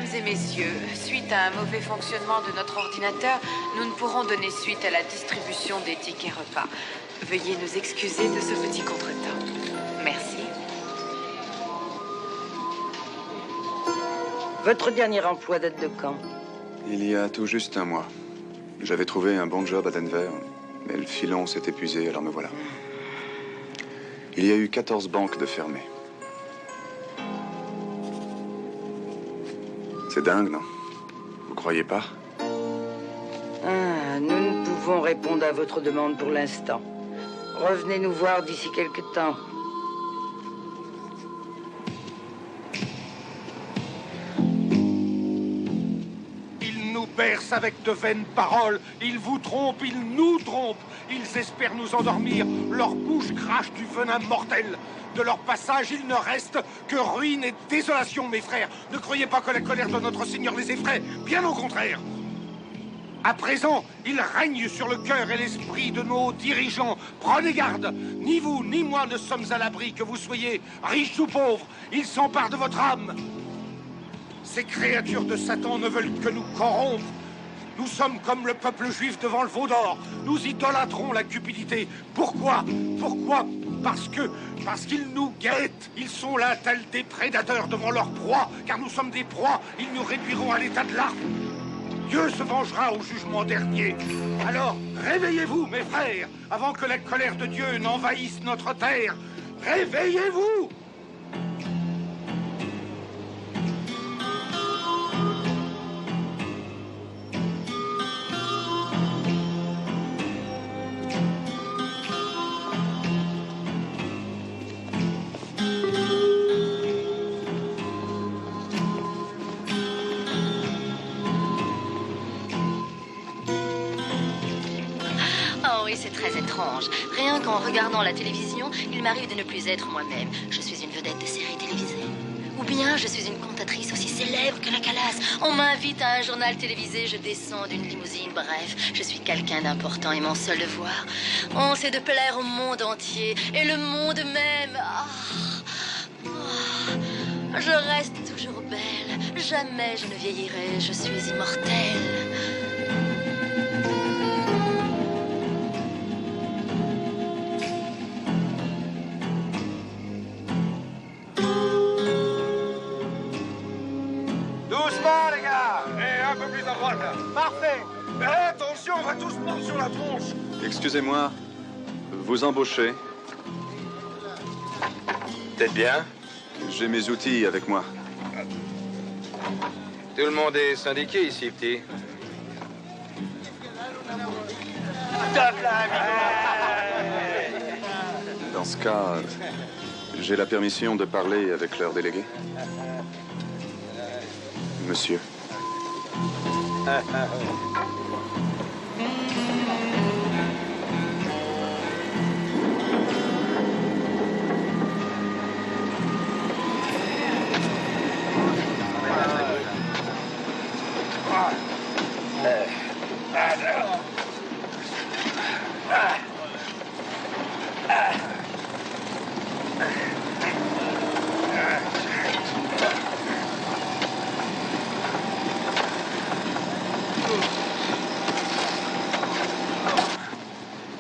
Mesdames et messieurs, suite à un mauvais fonctionnement de notre ordinateur, nous ne pourrons donner suite à la distribution des tickets repas. Veuillez nous excuser de ce petit contretemps. Merci. Votre dernier emploi date de quand? Il y a tout juste un mois. J'avais trouvé un bon job à Denver, mais le filon s'est épuisé, alors me voilà. Il y a eu 14 banques de fermées. C'est dingue, non? Vous croyez pas? Ah, nous ne pouvons répondre à votre demande pour l'instant. Revenez nous voir d'ici quelque temps. Ils nous bercent avec de vaines paroles. Ils vous trompent, ils nous trompent. Ils espèrent nous endormir. Leur bouche crache du venin mortel. De leur passage, il ne reste que ruine et désolation, mes frères. Ne croyez pas que la colère de notre Seigneur les effraie. Bien au contraire. À présent, il règne sur le cœur et l'esprit de nos dirigeants. Prenez garde. Ni vous, ni moi ne sommes à l'abri, que vous soyez riches ou pauvres. Ils s'emparent de votre âme. Ces créatures de Satan ne veulent que nous corrompre. Nous sommes comme le peuple juif devant le veau d'or. Nous idolâtrons la cupidité. Pourquoi? Pourquoi? Parce qu'ils nous guettent. Ils sont là tels des prédateurs devant leur proie. Car nous sommes des proies. Ils nous réduiront à l'état de larves. Dieu se vengera au jugement dernier. Alors, réveillez-vous, mes frères, avant que la colère de Dieu n'envahisse notre terre. Réveillez-vous! C'est très étrange. Rien qu'en regardant la télévision, il m'arrive de ne plus être moi-même. Je suis une vedette de série télévisée. Ou bien je suis une cantatrice aussi célèbre que la Calas. On m'invite à un journal télévisé, je descends d'une limousine. Bref, je suis quelqu'un d'important et mon seul devoir, c'est de plaire au monde entier. Et le monde même. Je reste toujours belle. Jamais je ne vieillirai. Je suis immortelle. Parfait. Mais attention, on va tous prendre sur la tronche. Excusez-moi, vous embauchez? Peut-être bien. J'ai mes outils avec moi. Tout le monde est syndiqué ici, petit. Dans ce cas, j'ai la permission de parler avec leur délégué? Monsieur.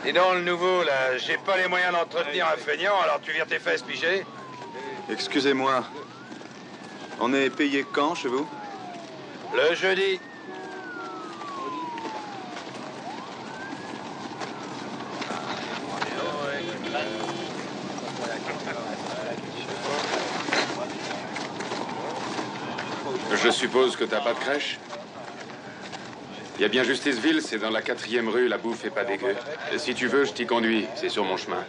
Et dans le nouveau, là, j'ai pas les moyens d'entretenir un feignant, alors tu vires tes fesses piger? Excusez-moi. On est payé quand chez vous? Le jeudi. Je suppose que t'as pas de crèche? Il y a bien Justiceville, c'est dans la 4e rue, la bouffe est pas dégueu. Et si tu veux, je t'y conduis, c'est sur mon chemin.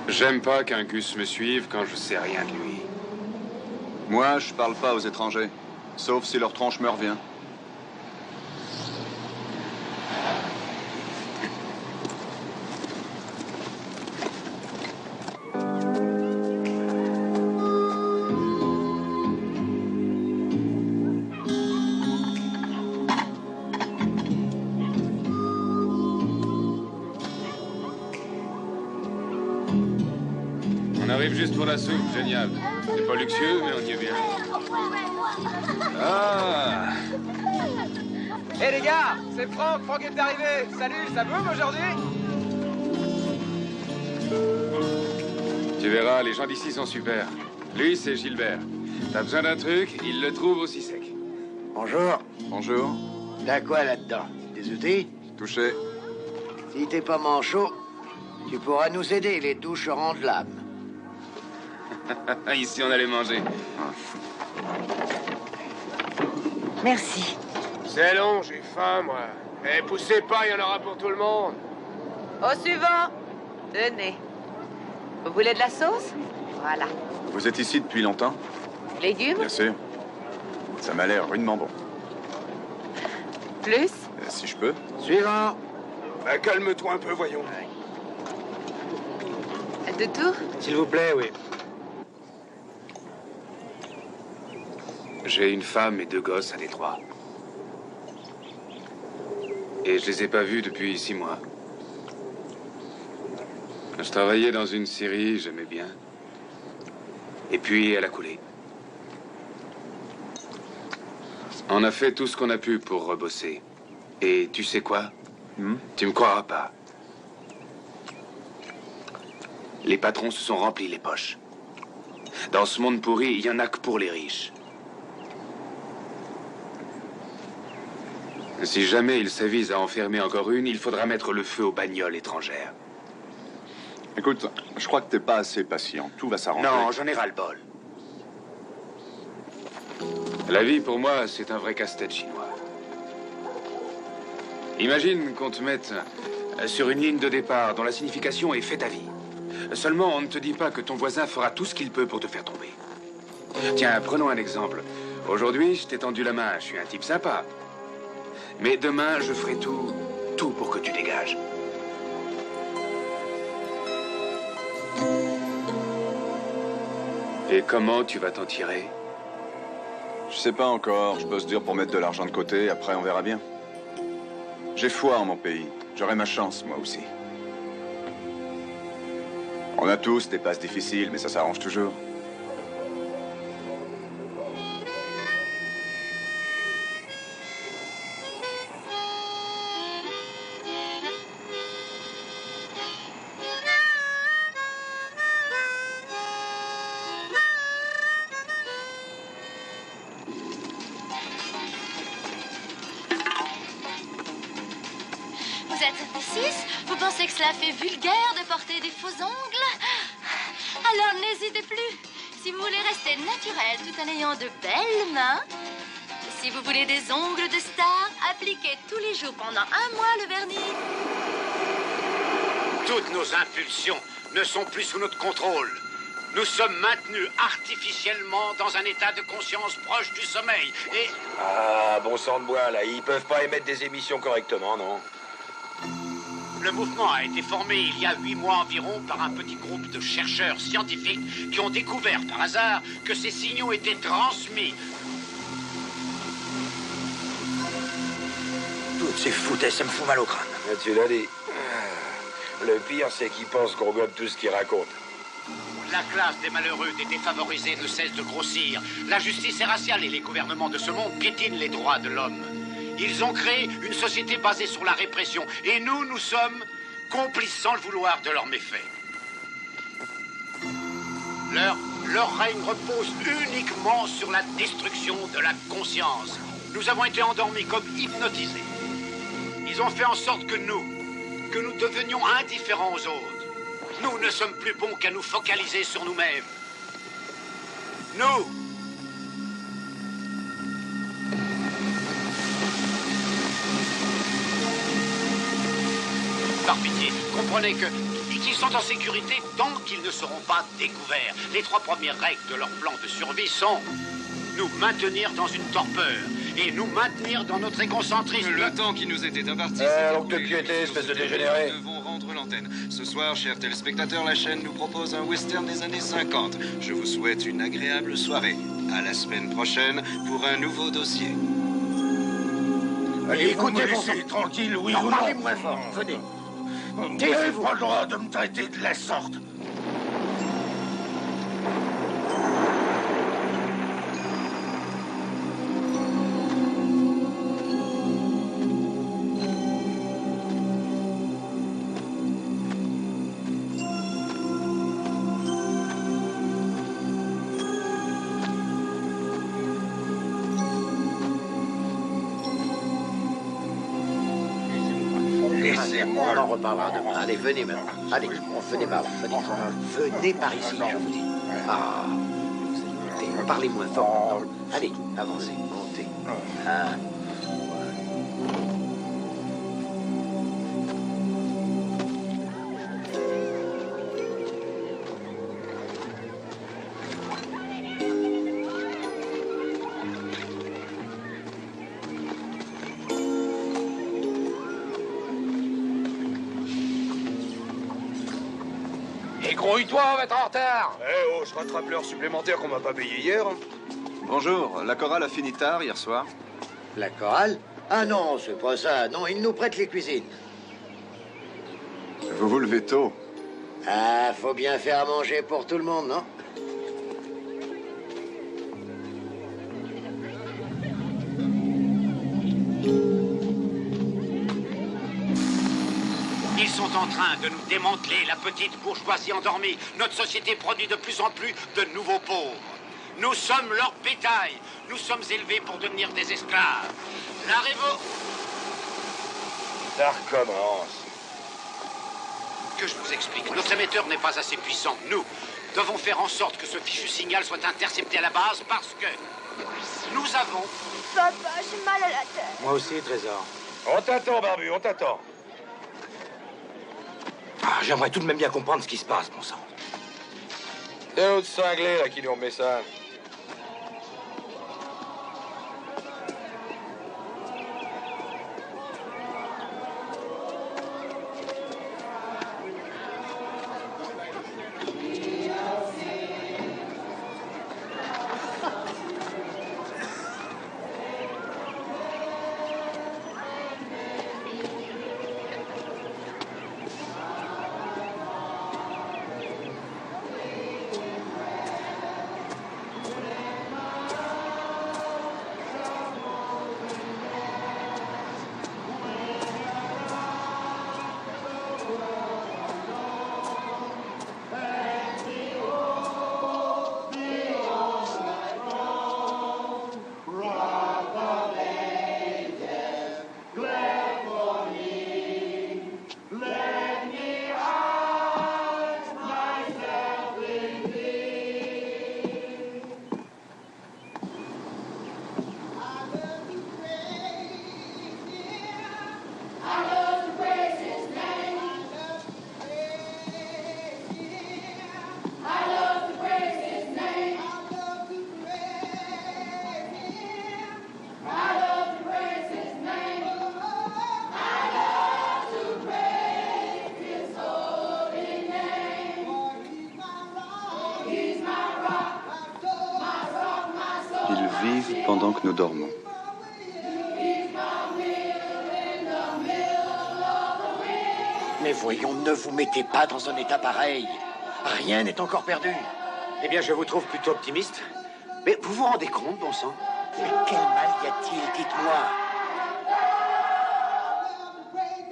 J'aime pas qu'un Gus me suive quand je sais rien de lui. Moi, je parle pas aux étrangers. Sauf si leur tronche me revient. On arrive juste pour la soupe, génial. C'est pas luxueux, mais on y est bien. Ah. Hé les gars, c'est Franck, Franck est arrivé. Salut, ça boum aujourd'hui? Tu verras, les gens d'ici sont super. Lui, c'est Gilbert. T'as besoin d'un truc, il le trouve aussi sec. Bonjour. Bonjour. T'as quoi là-dedans? Des outils? Touché. Si t'es pas manchot, tu pourras nous aider, les douches rendent l'âme. Ici, on allait manger. Merci. C'est long, j'ai faim, moi. Eh, poussez pas, il y en aura pour tout le monde. Au suivant. Tenez. Vous voulez de la sauce? Voilà. Vous êtes ici depuis longtemps? Légumes? Bien sûr. Ça m'a l'air rudement bon. Plus? Si je peux. Suivant. Bah, calme-toi un peu, voyons. De tout? S'il vous plaît, oui. J'ai une femme et 2 gosses à Détroit. Et je les ai pas vus depuis 6 mois. Je travaillais dans une scierie, j'aimais bien. Et puis, elle a coulé. On a fait tout ce qu'on a pu pour rebosser. Et tu sais quoi? Tu me croiras pas. Les patrons se sont remplis les poches. Dans ce monde pourri, il y en a que pour les riches. Si jamais ils s'avisent à enfermer encore une, il faudra mettre le feu aux bagnoles étrangères. Écoute, je crois que t'es pas assez patient. Tout va s'arranger. Non, j'en ai ras-le-bol. La vie, pour moi, c'est un vrai casse-tête chinois. Imagine qu'on te mette sur une ligne de départ dont la signification est « fais ta vie ». Seulement, on ne te dit pas que ton voisin fera tout ce qu'il peut pour te faire tomber. Tiens, prenons un exemple. Aujourd'hui, je t'ai tendu la main, je suis un type sympa. Mais demain, je ferai tout pour que tu dégages. Et comment tu vas t'en tirer? Je sais pas encore. Je bosse dur pour mettre de l'argent de côté. Après, on verra bien. J'ai foi en mon pays. J'aurai ma chance, moi aussi. On a tous des passes difficiles, mais ça s'arrange toujours. Vous êtes indécis? Vous pensez que cela fait vulgaire de porter des faux ongles? Alors n'hésitez plus. Si vous voulez rester naturel tout en ayant de belles mains, si vous voulez des ongles de star, appliquez tous les jours pendant 1 mois le vernis. Toutes nos impulsions ne sont plus sous notre contrôle. Nous sommes maintenus artificiellement dans un état de conscience proche du sommeil et... Ah, bon sang de bois, là. Ils peuvent pas émettre des émissions correctement, non? Le mouvement a été formé il y a 8 mois environ par un petit groupe de chercheurs scientifiques qui ont découvert par hasard que ces signaux étaient transmis. Toutes ces foutaises, ça me fout mal au crâne. Tu l'as dit. Le pire, c'est qu'ils pensent qu'on gobe tout ce qu'ils racontent. La classe des malheureux, des défavorisés ne cesse de grossir. L'injustice est raciale et les gouvernements de ce monde piétinent les droits de l'homme. Ils ont créé une société basée sur la répression. Et nous sommes complices sans le vouloir de leurs méfaits. Leur règne repose uniquement sur la destruction de la conscience. Nous avons été endormis comme hypnotisés. Ils ont fait en sorte que nous devenions indifférents aux autres. Nous ne sommes plus bons qu'à nous focaliser sur nous-mêmes. Nous! Par pitié, comprenez qu'ils sont en sécurité tant qu'ils ne seront pas découverts. Les 3 premières règles de leur plan de survie sont nous maintenir dans une torpeur et nous maintenir dans notre égocentrisme. Le temps qui nous était imparti, donc tu étais, espèce de dégénéré. Nous devons rendre l'antenne. Ce soir, chers téléspectateurs, la chaîne nous propose un western des années 50. Je vous souhaite une agréable soirée. À la semaine prochaine pour un nouveau dossier. Allez, écoutez, vous me laissez tranquille, oui Non, ou parlez non? moins fort, venez. Vous n'avez pas le droit de me traiter de la sorte. On en reparlera demain. Allez, venez maintenant. Allez, venez par là. Venez par ici, je vous dis. Ah, écoutez, parlez moins fort maintenant. Allez, avancez, montez. Ah. Grouille-toi, on va être en retard. Eh oh, je rattrape l'heure supplémentaire qu'on m'a pas payée hier. Bonjour, la chorale a fini tard hier soir. La chorale? Ah non, c'est pas ça. Non, ils nous prêtent les cuisines. Vous vous levez tôt. Ah, faut bien faire à manger pour tout le monde, non? Ils sont en train de nous démanteler la petite bourgeoisie endormie. Notre société produit de plus en plus de nouveaux pauvres. Nous sommes leur bétail. Nous sommes élevés pour devenir des esclaves. La révo... Ça recommence. Que je vous explique. Notre émetteur n'est pas assez puissant. Nous devons faire en sorte que ce fichu signal soit intercepté à la base parce que nous avons... Papa, j'ai mal à la tête. Moi aussi, Trésor. On t'attend, Barbu, on t'attend. Ah, j'aimerais tout de même bien comprendre ce qui se passe, bon sang. C'est l'autre cinglé, là, qui nous remet ça. Ils vivent pendant que nous dormons. Mais voyons, ne vous mettez pas dans un état pareil. Rien n'est encore perdu. Eh bien, je vous trouve plutôt optimiste. Mais vous vous rendez compte, bon sang? Mais quel mal y a-t-il, dites-moi?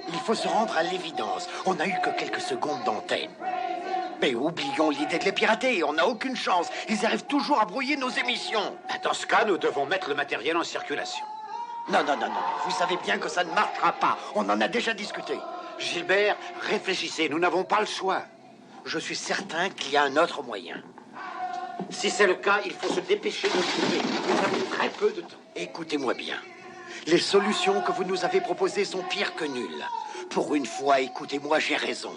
Il faut se rendre à l'évidence. On n'a eu que quelques secondes d'antenne. Mais oublions l'idée de les pirater. On n'a aucune chance. Ils arrivent toujours à brouiller nos émissions. Dans ce cas, nous devons mettre le matériel en circulation. Non, non, non, non. Vous savez bien que ça ne marchera pas. On en a déjà discuté. Gilbert, réfléchissez. Nous n'avons pas le choix. Je suis certain qu'il y a un autre moyen. Si c'est le cas, il faut se dépêcher de le trouver. Nous avons très peu de temps. Écoutez-moi bien. Les solutions que vous nous avez proposées sont pires que nulles. Pour une fois, écoutez-moi, j'ai raison.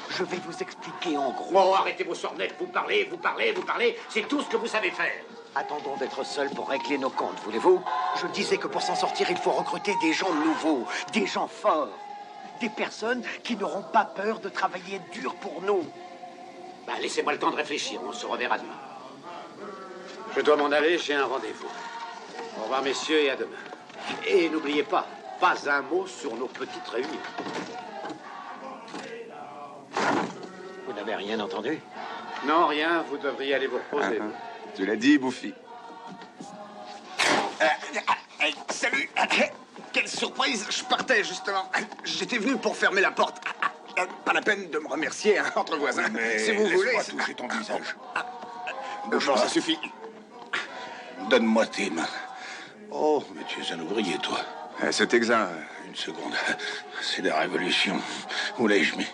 Je vais vous expliquer en gros. Oh, arrêtez vos sornettes. Vous parlez, vous parlez, vous parlez. C'est tout ce que vous savez faire. Attendons d'être seuls pour régler nos comptes, voulez-vous? Je disais que pour s'en sortir, il faut recruter des gens nouveaux, des gens forts. Des personnes qui n'auront pas peur de travailler dur pour nous. Bah, laissez-moi le temps de réfléchir. On se reverra demain. Je dois m'en aller, j'ai un rendez-vous. Au revoir, messieurs, et à demain. Et n'oubliez pas un mot sur nos petites réunions. Vous n'avez rien entendu? Non, rien, vous devriez aller vous reposer. Tu l'as dit, Bouffi. Salut. Quelle surprise. Je partais, justement. J'étais venu pour fermer la porte. Pas la peine de me remercier, hein, entre voisins. Mais si vous voulez. laisse-moi toucher ton visage. Non, ça suffit. Donne-moi tes mains. Oh, mais tu es un ouvrier, toi. C'est exact. Une seconde. C'est la révolution. Où l'ai-je mis?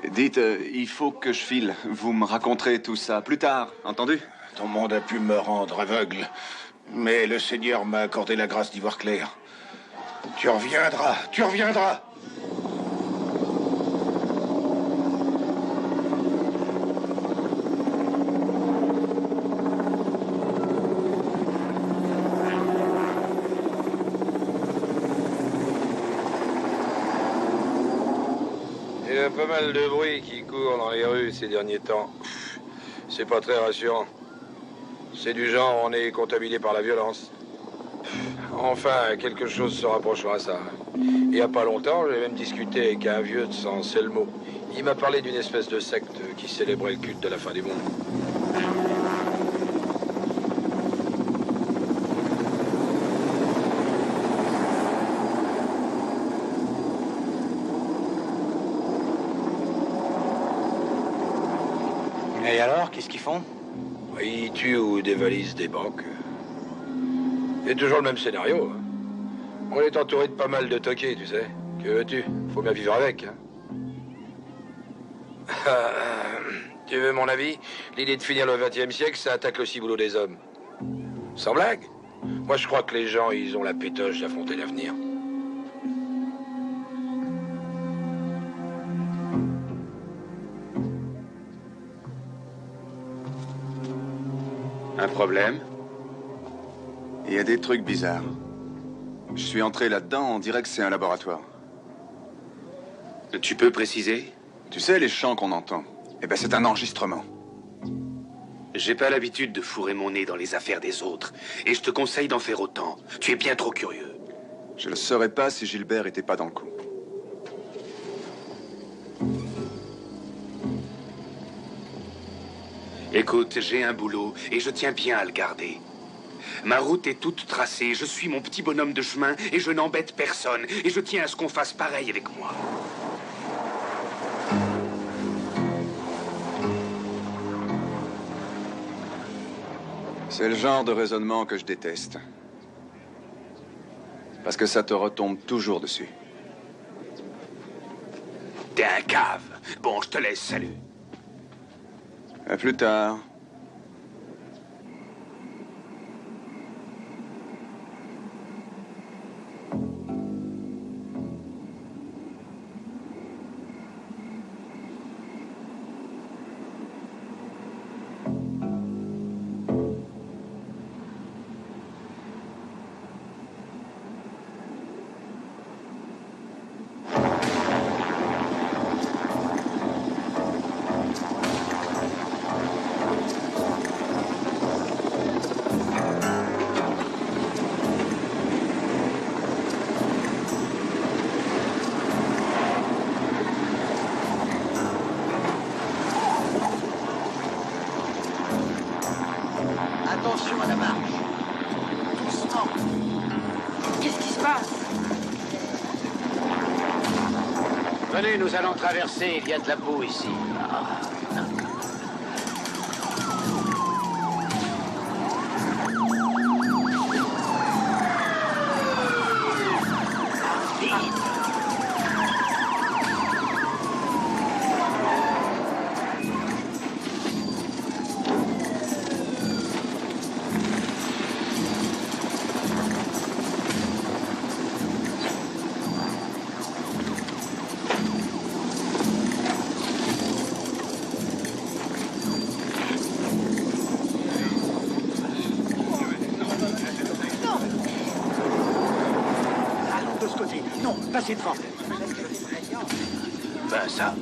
Dites, il faut que je file. Vous me raconterez tout ça plus tard, entendu? Ton monde a pu me rendre aveugle, mais le Seigneur m'a accordé la grâce d'y voir clair. Tu reviendras, tu reviendras. Il y a pas mal de bruit qui court dans les rues ces derniers temps. C'est pas très rassurant. C'est du genre, on est contaminé par la violence. Enfin, quelque chose se rapprochera à ça. Il y a pas longtemps, j'ai même discuté avec un vieux de San Selmo. Il m'a parlé d'une espèce de secte qui célébrait le culte de la fin du monde. Et alors, qu'est-ce qu'ils font? Ils tuent ou dévalisent des banques. C'est toujours le même scénario. On est entouré de pas mal de toqués, tu sais. Que veux-tu? Faut bien vivre avec. Hein. Tu veux mon avis? L'idée de finir le XXe siècle, ça attaque le ciboulot des hommes. Sans blague. Moi, je crois que les gens, ils ont la pétoche d'affronter l'avenir. Un problème? Il y a des trucs bizarres. Je suis entré là-dedans, on dirait que c'est un laboratoire. Tu peux préciser? Tu sais, les chants qu'on entend, eh ben c'est un enregistrement. J'ai pas l'habitude de fourrer mon nez dans les affaires des autres, et je te conseille d'en faire autant. Tu es bien trop curieux. Je le saurais pas si Gilbert était pas dans le coup. Écoute, j'ai un boulot, et je tiens bien à le garder. Ma route est toute tracée, je suis mon petit bonhomme de chemin, et je n'embête personne, et je tiens à ce qu'on fasse pareil avec moi. C'est le genre de raisonnement que je déteste. Parce que ça te retombe toujours dessus. T'es un cave. Bon, je te laisse, salut. À plus tard. Attention à la marche. Doucement. Qu'est-ce qui se passe? Venez, nous allons traverser. Il y a de la boue ici. Ah, putain. Non, passez devant. Ben ça.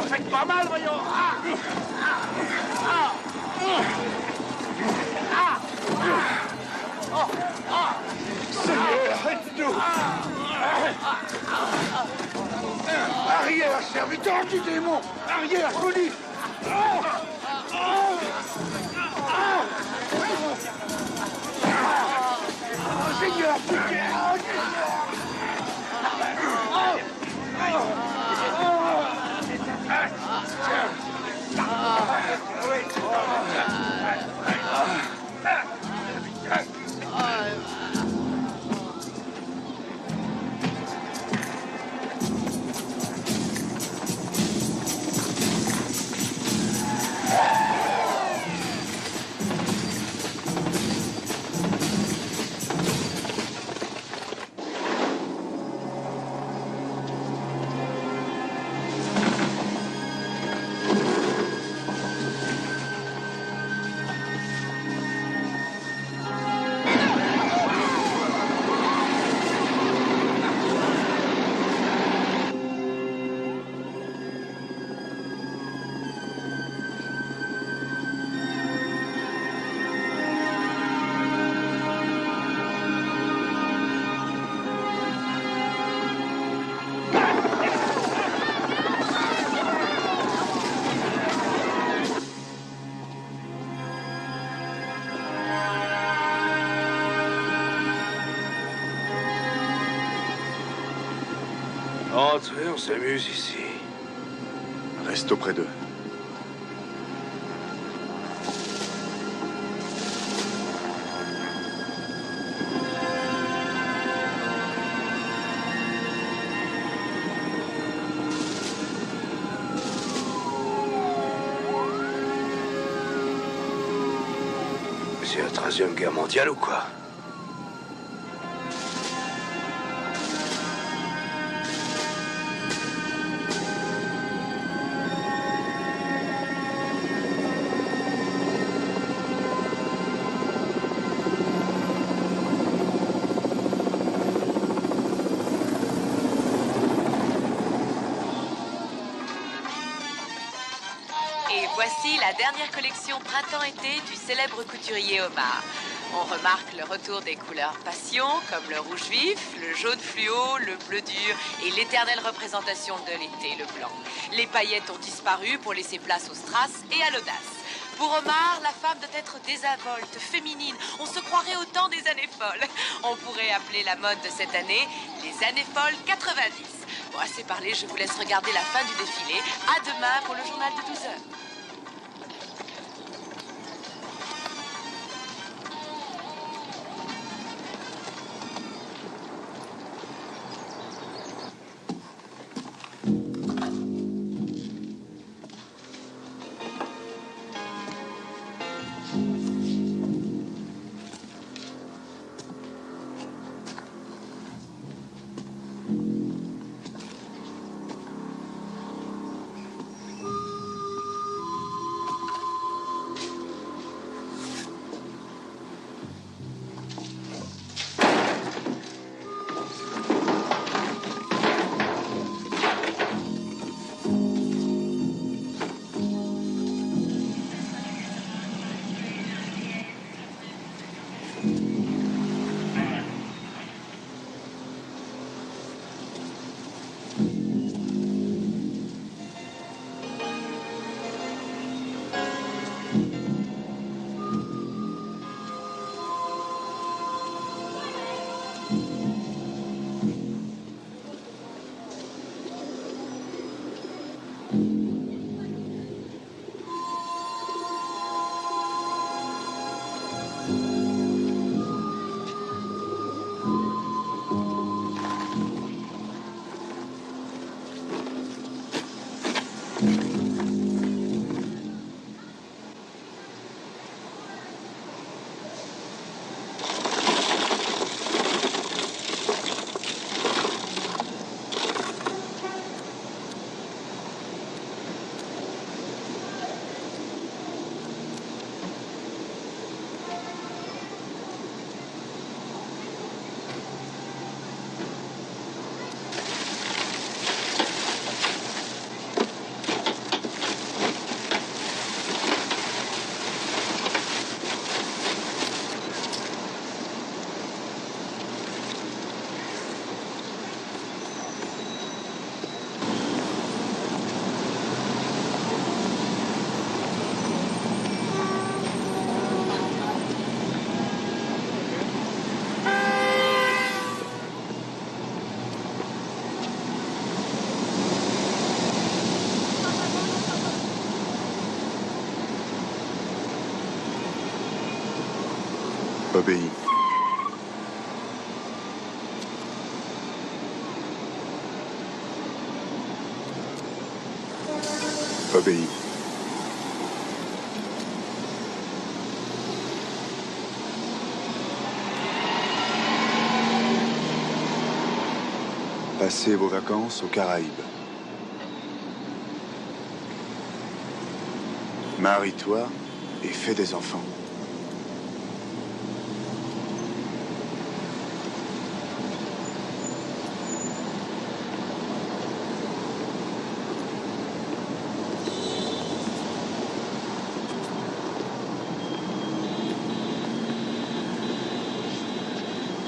faites pas mal, voyons. Seigneur, aide-nous. Arrière, serviteur du démon. Arrière, folie. Seigneur, pitié. Entrez, on s'amuse ici. Reste auprès d'eux. C'est la 13e guerre mondiale ou quoi? Voici la dernière collection printemps-été du célèbre couturier Omar. On remarque le retour des couleurs passion, comme le rouge vif, le jaune fluo, le bleu dur et l'éternelle représentation de l'été, le blanc. Les paillettes ont disparu pour laisser place au strass et à l'audace. Pour Omar, la femme doit être désinvolte, féminine. On se croirait au temps des années folles. On pourrait appeler la mode de cette année les années folles 90. Bon, assez parlé, je vous laisse regarder la fin du défilé. À demain pour le journal de 12 heures. Obéis. Obéis. Passez vos vacances aux Caraïbes. Marie-toi et fais des enfants.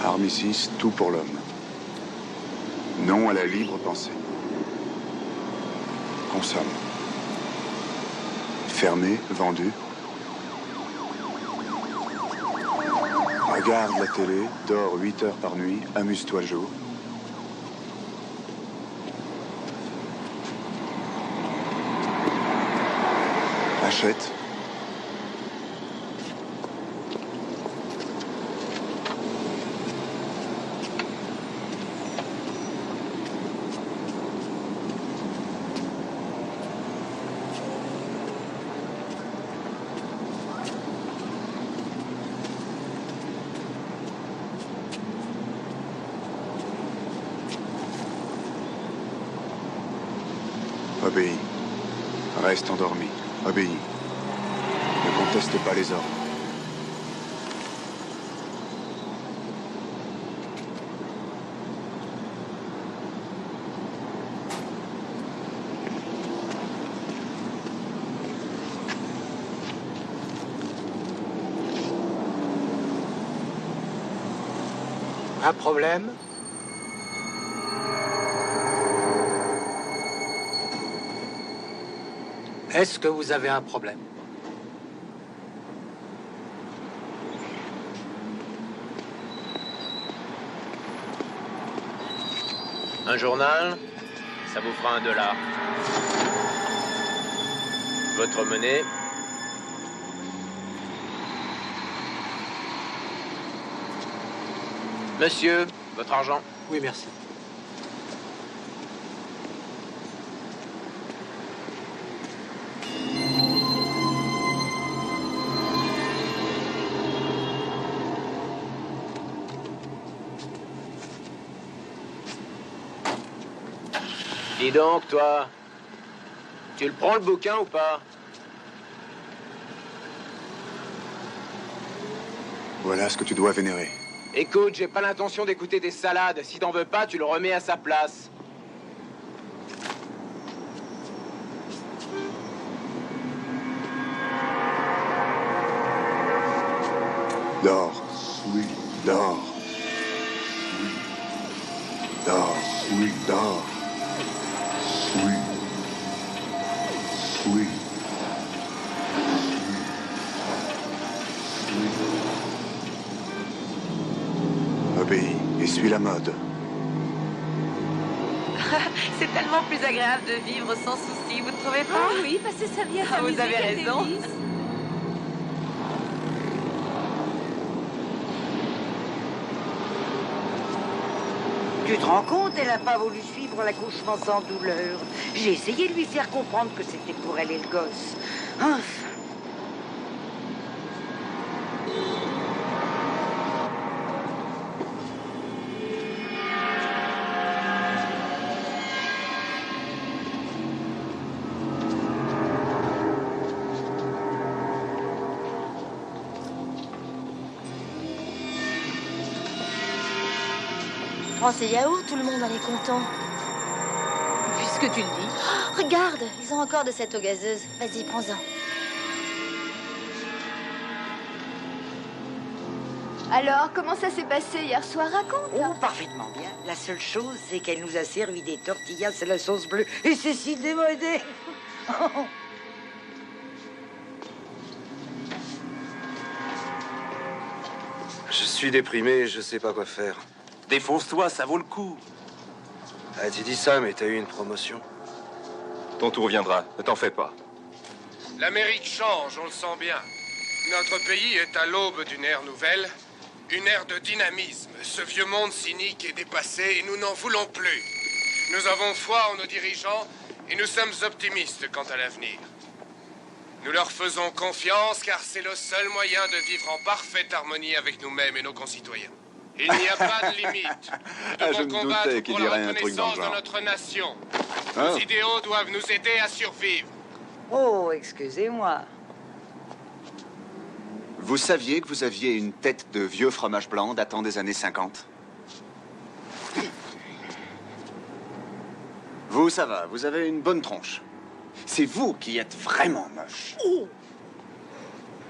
Armistice, tout pour l'homme. Non à la libre pensée. Consomme. Fermé, vendu. Regarde la télé, dors 8 heures par nuit, amuse-toi le jour. Achète. Obéis. Reste endormi. Obéis. Ne conteste pas les ordres. Un problème? Est-ce que vous avez un problème? Un journal, ça vous fera $1. Votre monnaie. Monsieur, votre argent. Oui, merci. Dis donc, toi, tu le prends le bouquin ou pas? Voilà ce que tu dois vénérer. Écoute, j'ai pas l'intention d'écouter des salades. Si t'en veux pas, tu le remets à sa place. Dors, oui, dors. Dors, oui, dors. Oui. Oui. Obéis et suis la mode. C'est tellement plus agréable de vivre sans souci, vous ne trouvez pas? Ah oui, passer sa vie à s'amuser. Vous avez raison. Tu te rends compte, elle n'a pas voulu suivre l'accouchement sans douleur. J'ai essayé de lui faire comprendre que c'était pour elle et le gosse. Enfin. Prends ces yaourts, tout le monde en est content. Puisque tu le dis. Oh, regarde, ils ont encore de cette eau gazeuse. Vas-y, prends-en. Alors, comment ça s'est passé hier soir? Raconte. Oh, parfaitement bien. La seule chose, c'est qu'elle nous a servi des tortillas à la sauce bleue. Et c'est si démodé. Je suis déprimé, je sais pas quoi faire. Défonce-toi, ça vaut le coup. Ah, tu dis ça, mais t'as eu une promotion. Ton tour viendra, ne t'en fais pas. L'Amérique change, on le sent bien. Notre pays est à l'aube d'une ère nouvelle, Une ère de dynamisme. Ce vieux monde cynique est dépassé et nous n'en voulons plus. Nous avons foi en nos dirigeants et nous sommes optimistes quant à l'avenir. Nous leur faisons confiance car c'est le seul moyen de vivre en parfaite harmonie avec nous-mêmes et nos concitoyens. Il n'y a pas de limite. Nous je devons me combattre doutais qu'il pour la dirait un truc dans le reconnaissance de genre. notre nation. Ah. Nos idéaux doivent nous aider à survivre. Oh, excusez-moi. Vous saviez que vous aviez une tête de vieux fromage blanc datant des années 50? Vous, ça va, vous avez une bonne tronche. C'est vous qui êtes vraiment moche.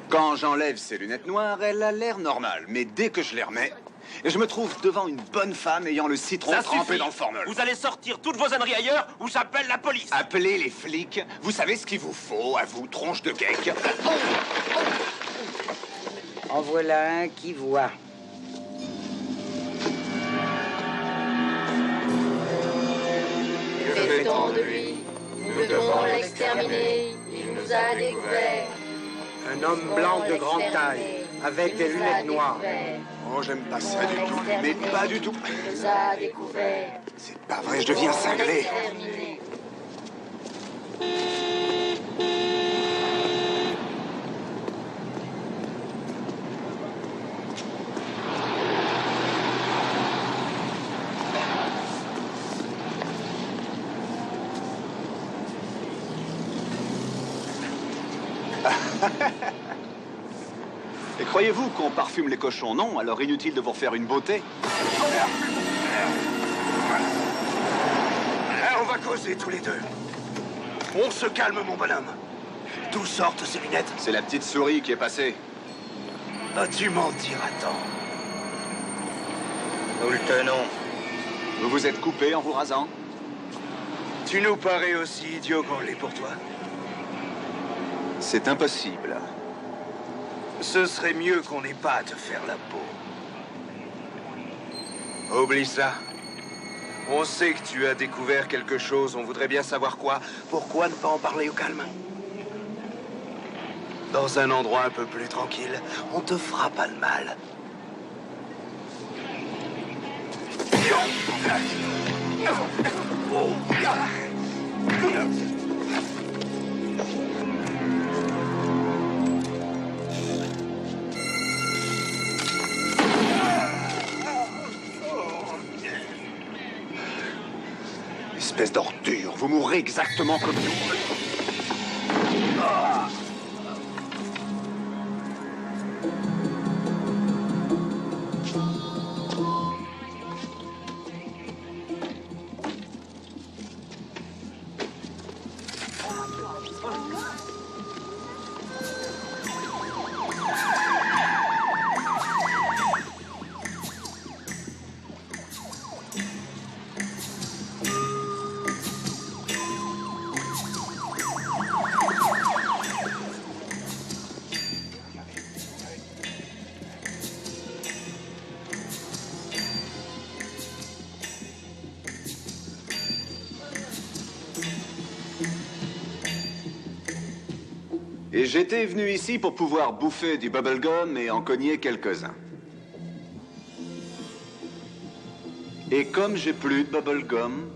Quand j'enlève ces lunettes noires, elle a l'air normale. Mais dès que je les remets, je me trouve devant une bonne femme ayant le citron Ça trempé suffit. dans le formol. Vous allez sortir toutes vos âneries ailleurs ou j'appelle la police. Appelez les flics. Vous savez ce qu'il vous faut, à vous, tronche de geek. En voilà un qui voit. Que fait-on de lui? Nous devons l'exterminer. Il nous a découvert. Un homme blanc de grande taille, avec des lunettes noires. Oh, j'aime pas ça du tout. Mais pas du tout. Il nous a découvert. C'est pas vrai, je deviens cinglé. Exterminé. Et croyez-vous qu'on parfume les cochons? Non, alors inutile de vous refaire une beauté. On va causer tous les deux. On se calme, mon bonhomme. D'où sortent ces lunettes? C'est la petite souris qui est passée. Vas-tu mentir à temps? Nous le tenons. Vous vous êtes coupé en vous rasant? Tu nous parais aussi idiot qu'on l'est pour toi. C'est impossible. Ce serait mieux qu'on n'ait pas à te faire la peau. Oublie ça. On sait que tu as découvert quelque chose, on voudrait bien savoir quoi. Pourquoi ne pas en parler au calme? Dans un endroit un peu plus tranquille, on te fera pas de mal. Espèce d'ordure, vous mourrez exactement comme nous. Et j'étais venu ici pour pouvoir bouffer du bubblegum et en cogner quelques-uns. Et comme j'ai plus de bubblegum...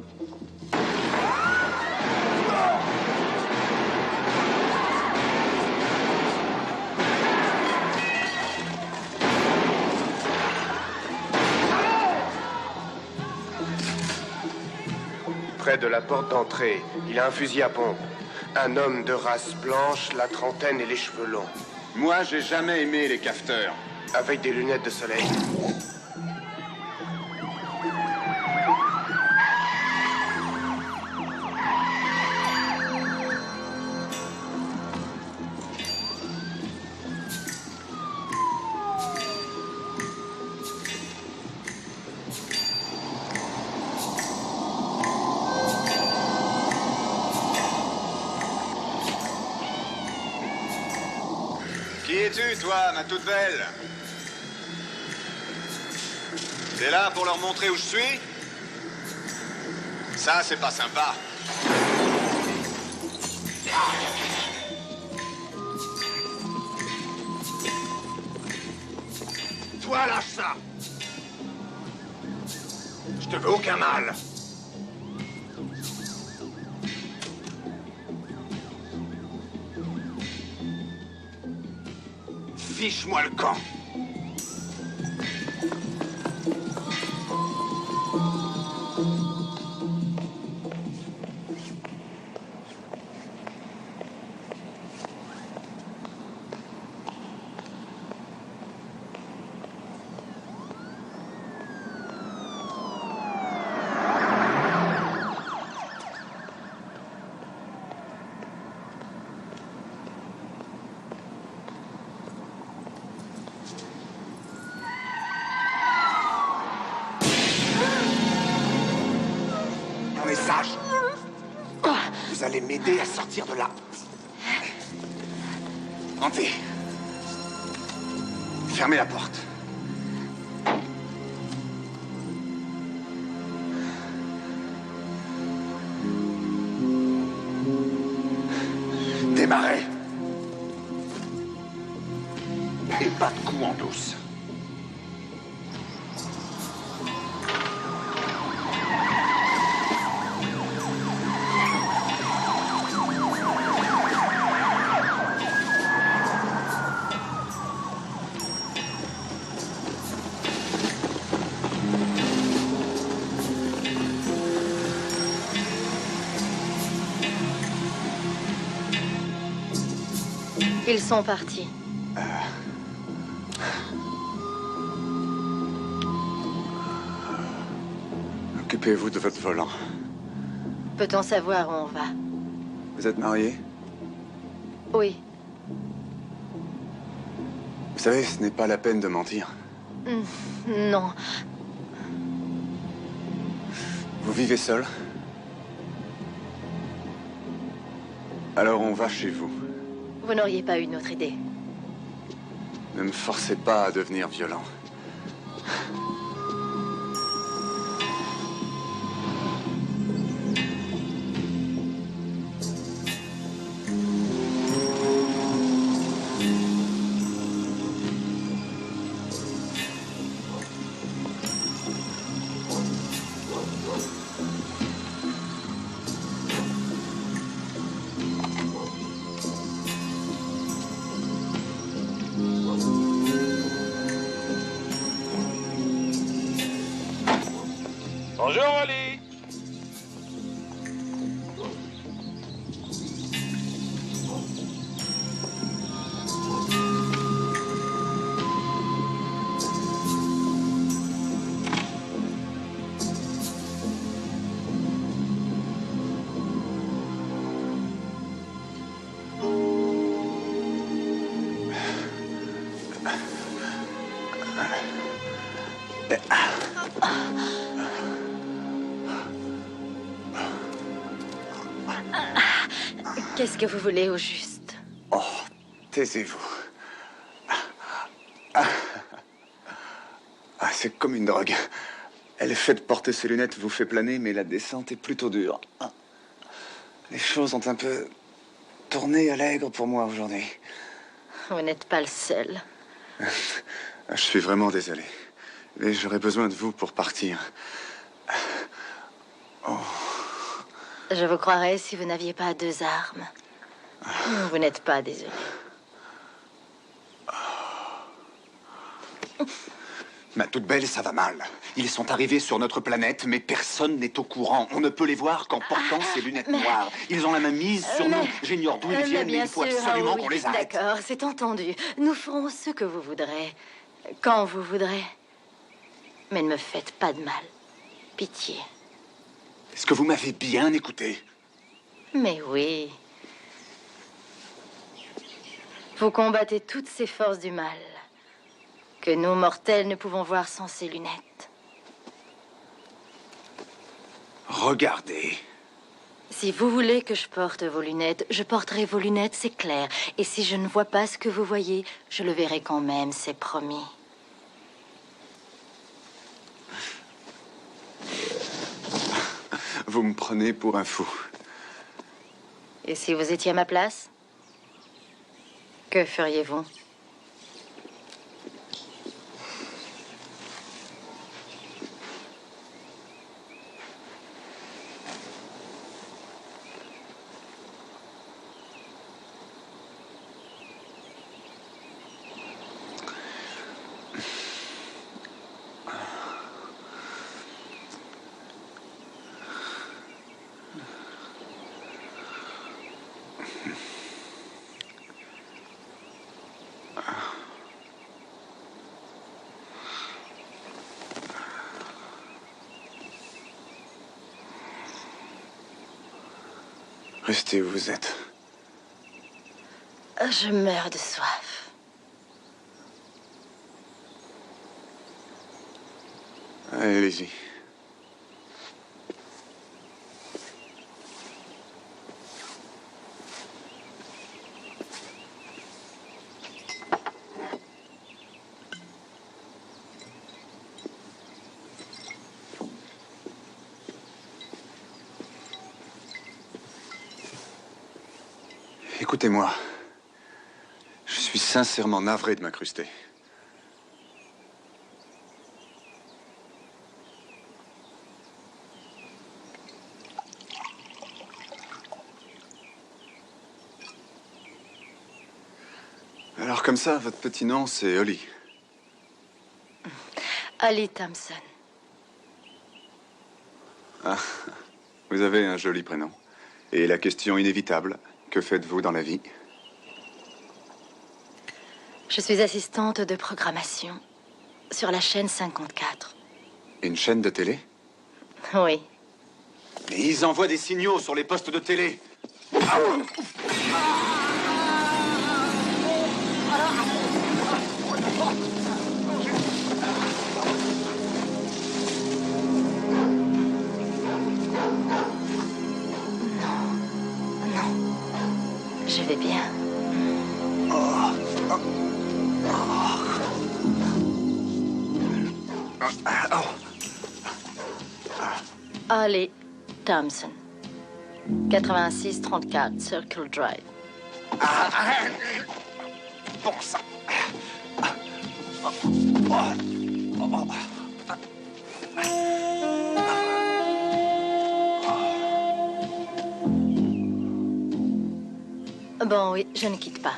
Près de la porte d'entrée, il a un fusil à pompe. Un homme de race blanche, la trentaine et les cheveux longs. Moi, j'ai jamais aimé les cafeteurs. Avec des lunettes de soleil. Qui es-tu, toi, ma toute belle? T'es là pour leur montrer où je suis? Ça, c'est pas sympa. Toi, toi, lâche ça. Je te veux aucun mal. Fiche-moi le camp. On est sage. Vous allez m'aider à sortir de là. Entrez. Fermez la porte. Démarrez. Et pas de coups en douce. Ils sont partis. Occupez-vous de votre volant. Peut-on savoir où on va? Vous êtes marié? Oui. Vous savez, ce n'est pas la peine de mentir. Non. Vous vivez seul? Alors on va chez vous. Vous n'auriez pas une autre idée? Ne me forcez pas à devenir violent. Bonjour, Wally. Qu'est-ce que vous voulez au juste? Oh, taisez-vous. C'est comme une drogue. Elle est faite porter ses lunettes vous fait planer, mais la descente est plutôt dure. Les choses ont un peu tourné à l'aigre pour moi aujourd'hui. Vous n'êtes pas le seul. Je suis vraiment désolé. Mais j'aurais besoin de vous pour partir. Oh. Je vous croirais si vous n'aviez pas 2 armes. Vous n'êtes pas désolé. Ma toute belle, ça va mal. Ils sont arrivés sur notre planète, mais personne n'est au courant. On ne peut les voir qu'en portant ces lunettes noires. Ils ont la main mise sur nous. J'ignore d'où ils viennent, mais il faut absolument qu'on les arrête. D'accord, c'est entendu. Nous ferons ce que vous voudrez, quand vous voudrez. Mais ne me faites pas de mal. Pitié. Est-ce que vous m'avez bien écouté? Mais oui. Vous combattez toutes ces forces du mal que nous, mortels, ne pouvons voir sans ces lunettes. Regardez. Si vous voulez que je porte vos lunettes, je porterai vos lunettes, c'est clair. Et si je ne vois pas ce que vous voyez, je le verrai quand même, c'est promis. Vous me prenez pour un fou. Et si vous étiez à ma place? Que feriez-vous? Restez où vous êtes. Je meurs de soif. Allez-y. Écoutez-moi. Je suis sincèrement navré de m'incruster. Alors comme ça, votre petit nom, c'est Holly. Holly Thompson. Ah, vous avez un joli prénom. Et la question inévitable, que faites-vous dans la vie? Je suis assistante de programmation sur la chaîne 54. Une chaîne de télé? Oui. Mais ils envoient des signaux sur les postes de télé. Je vais bien. Holly Thompson. 8634 Circle Drive. Bon sang. Bon, oui, je ne quitte pas.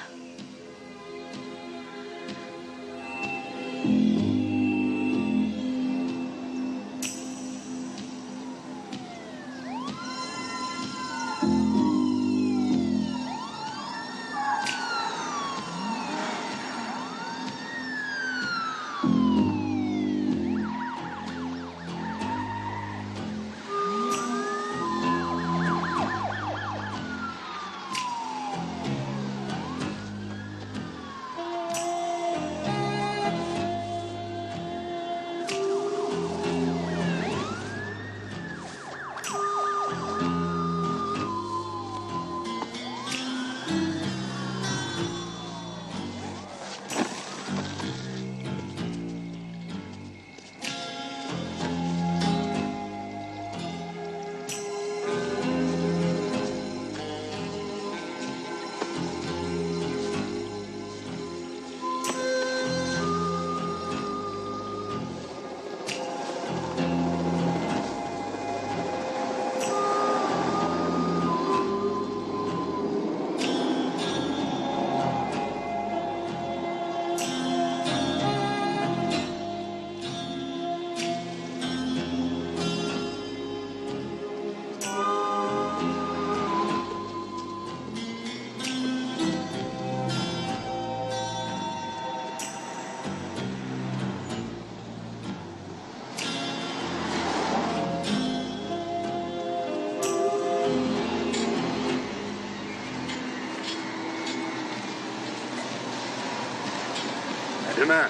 Demain.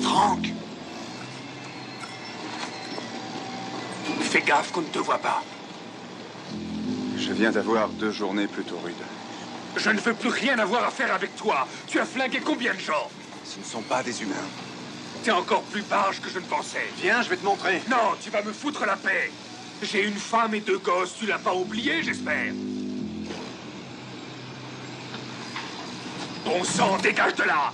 Franck! Fais gaffe qu'on ne te voit pas. Je viens d'avoir 2 journées plutôt rudes. Je ne veux plus rien avoir à faire avec toi. Tu as flingué combien de gens? Ce ne sont pas des humains. T'es encore plus barge que je ne pensais. Viens, je vais te montrer. Non, tu vas me foutre la paix. J'ai une femme et 2 gosses. Tu l'as pas oublié, j'espère. Bon sang, dégage de là.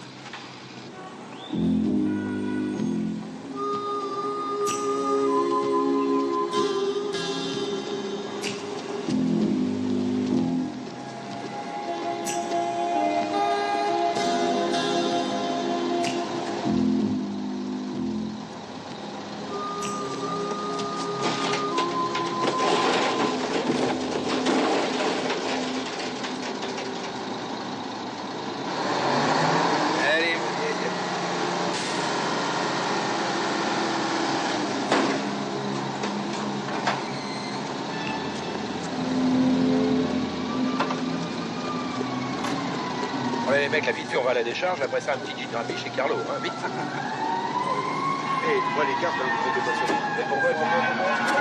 les mecs, la vite fait, on va à la décharge, après ça, un petit gin rami chez Carlo, hein, vite. Et moi, les cartes, vous faites pas ça. Mais pourquoi t'as pas besoin d'un petit gin,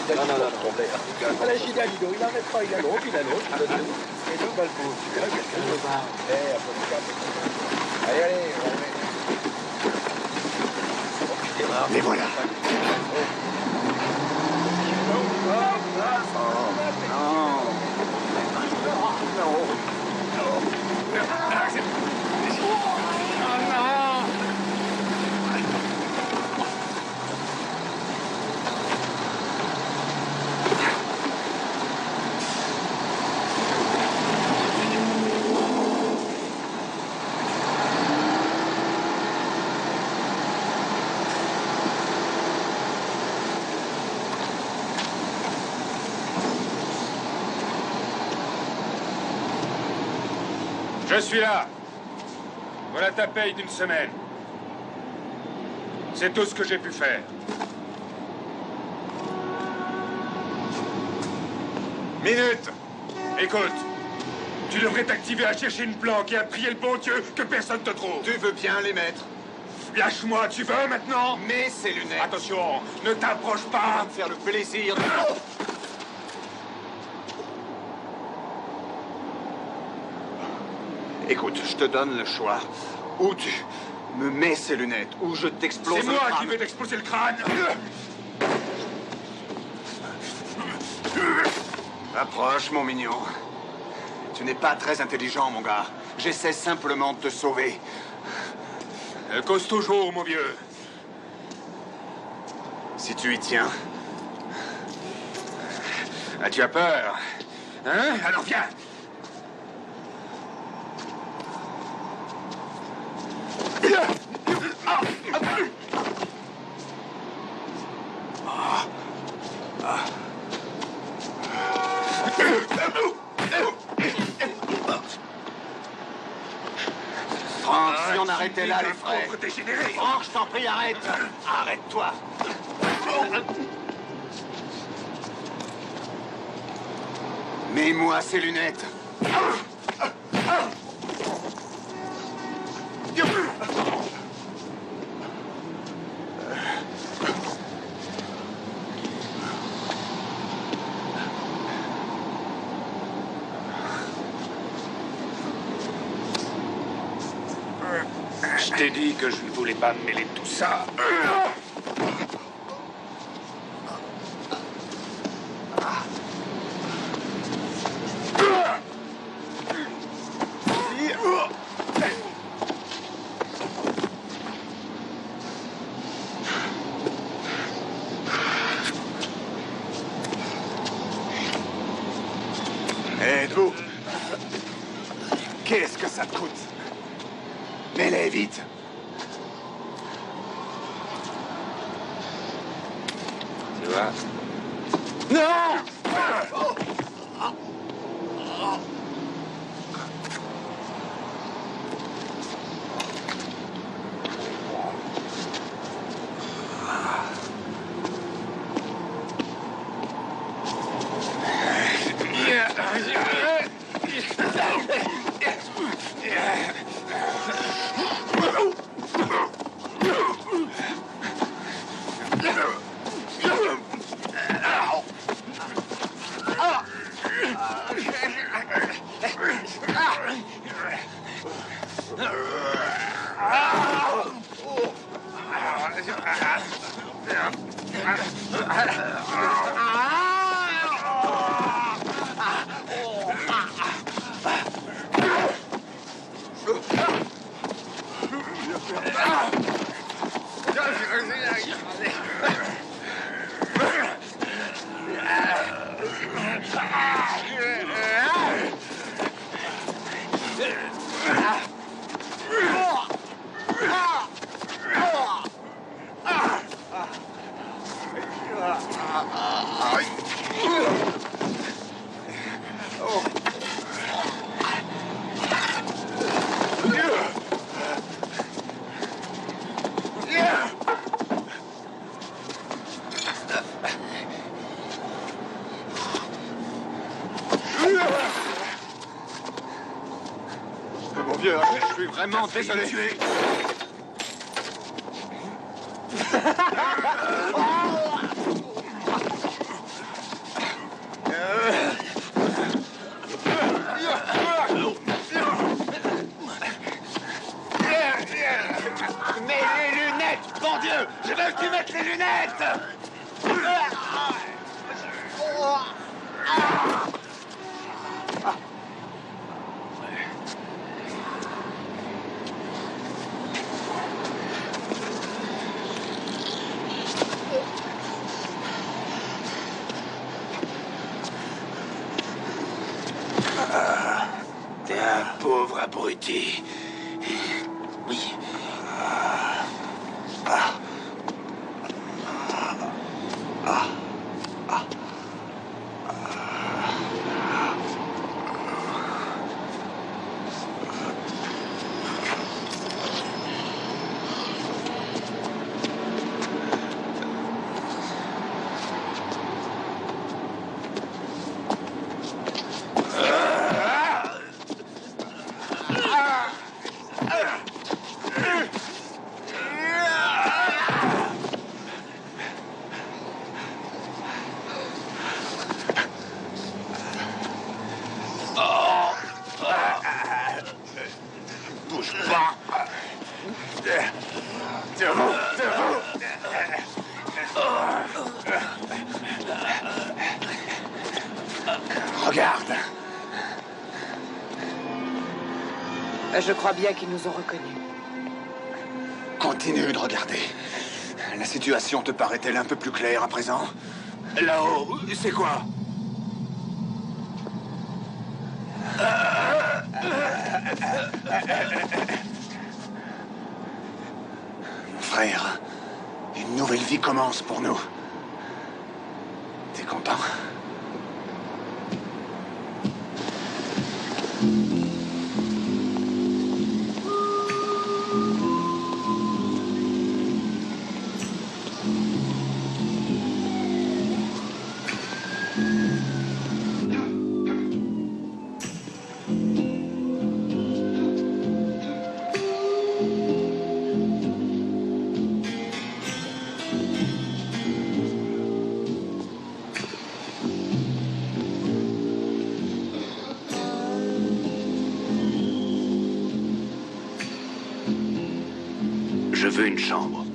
c'est Non, tombé. Ah, la gina, Lido, il arrête pas, il a l'autre, il a l'autre, il a l'autre. Et deux balles pour celui-là, quelqu'un le bar. Allez, allez, on va mettre. Les voilà. Je suis là. Voilà ta paye d'une semaine. C'est tout ce que j'ai pu faire. Minute. Écoute. Tu devrais t'activer à chercher une planque et à prier le bon Dieu que personne te trouve. Tu veux bien les mettre? Lâche-moi, tu veux maintenant? Mets ces lunettes. Attention, ne t'approche pas. Me faire le plaisir de... Écoute, je te donne le choix. Ou tu me mets ces lunettes, ou je t'explose le crâne. C'est moi crâne. qui vais t'exploser le crâne. Approche, mon mignon. Tu n'es pas très intelligent, mon gars. J'essaie simplement de te sauver. Cause toujours, mon vieux. Si tu y tiens. Ah, tu as peur? Hein? Alors viens. Franck, si on arrêtait là, les frères. Dégénéré. Franck, je t'en prie, arrête. Arrête-toi. Mets-moi ces lunettes. Je t'ai dit que je ne voulais pas me mêler de tout ça. Êtes-vous? Qu'est-ce que ça te coûte? Mets-les vite. Tu vois? Non! vieux, je suis vraiment désolé. Mets les lunettes, bon Dieu! Je veux que tu mettes les lunettes! T'es un pauvre abruti. Oui. Bouge pas. Debout, debout. Regarde. Je crois bien qu'ils nous ont reconnus. Continue de regarder. La situation te paraît-elle un peu plus claire à présent? Là-haut, c'est quoi? Mon frère, une nouvelle vie commence pour nous. T'es content? Je veux une chambre.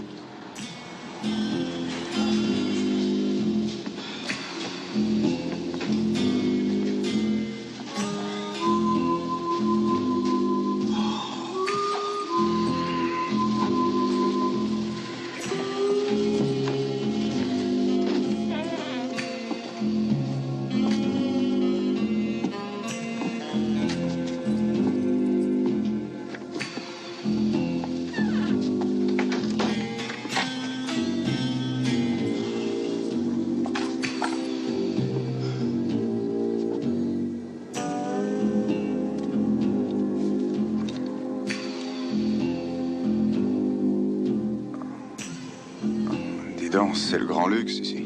Dis donc, c'est le grand luxe ici.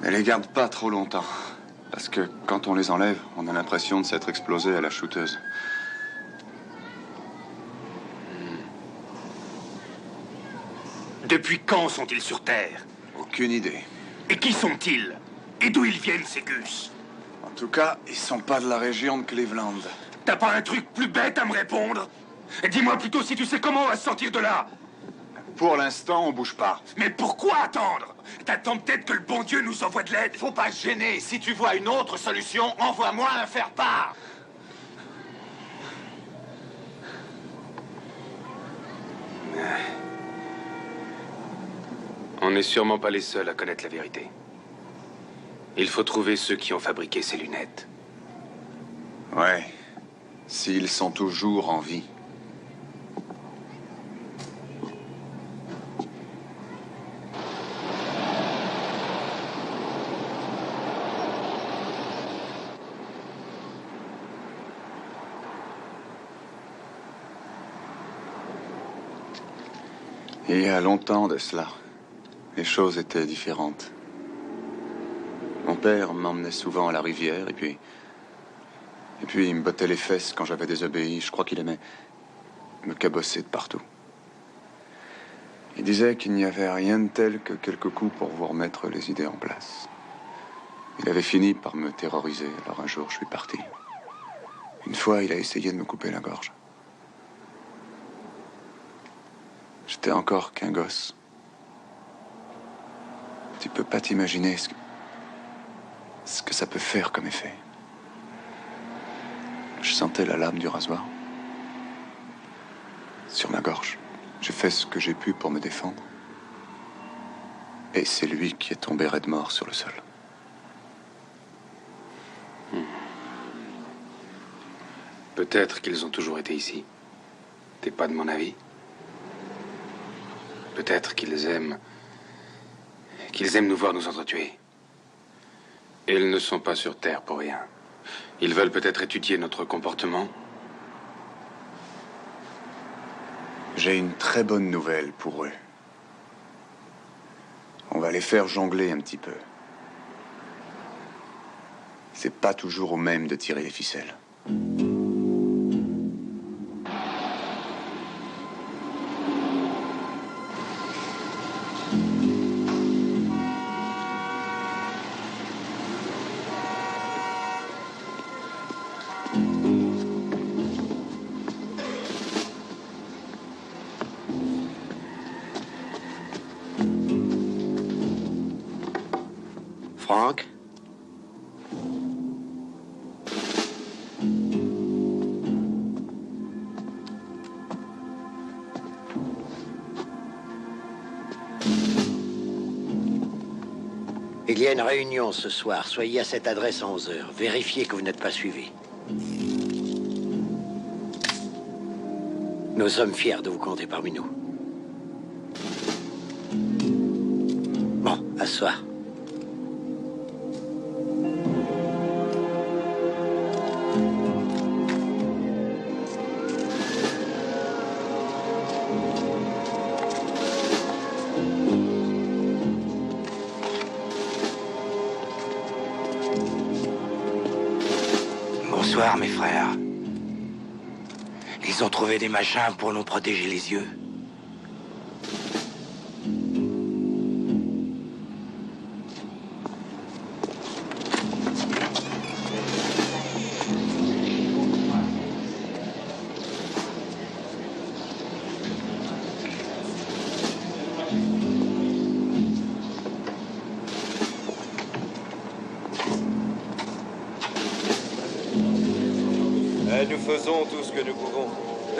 Ne les garde pas trop longtemps. Parce que quand on les enlève, on a l'impression de s'être explosé à la shooteuse. Depuis quand sont-ils sur Terre? Aucune idée. Et qui sont-ils? Et d'où ils viennent, ces Gus? En tout cas, ils sont pas de la région de Cleveland. T'as pas un truc plus bête à me répondre? Dis-moi plutôt si tu sais comment on va se sortir de là. Pour l'instant, on bouge pas. Mais pourquoi attendre? T'attends peut-être que le bon Dieu nous envoie de l'aide? Faut pas se gêner. Si tu vois une autre solution, envoie-moi un faire-part. On n'est sûrement pas les seuls à connaître la vérité. Il faut trouver ceux qui ont fabriqué ces lunettes. Ouais. S'ils sont toujours en vie. Il y a longtemps de cela, les choses étaient différentes. Mon père m'emmenait souvent à la rivière, et puis il me bottait les fesses quand j'avais désobéi. Je crois qu'il aimait me cabosser de partout. Il disait qu'il n'y avait rien de tel que quelques coups pour vous remettre les idées en place. Il avait fini par me terroriser, alors un jour je suis parti. Une fois, il a essayé de me couper la gorge. J'étais encore qu'un gosse. Tu peux pas t'imaginer ce que ça peut faire comme effet. Je sentais la lame du rasoir sur ma gorge. J'ai fait ce que j'ai pu pour me défendre. Et c'est lui qui est tombé raide mort sur le sol. Peut-être qu'ils ont toujours été ici. T'es pas de mon avis? Peut-être qu'ils aiment nous voir nous entretuer. Et ils ne sont pas sur Terre pour rien. Ils veulent peut-être étudier notre comportement. J'ai une très bonne nouvelle pour eux. On va les faire jongler un petit peu. C'est pas toujours au même de tirer les ficelles. Franck? Il y a une réunion ce soir. Soyez à cette adresse à 11 h. Vérifiez que vous n'êtes pas suivi. Nous sommes fiers de vous compter parmi nous. Bon, asseoir. Bonsoir, mes frères. Ils ont trouvé des machins pour nous protéger les yeux. Nous faisons tout ce que nous pouvons.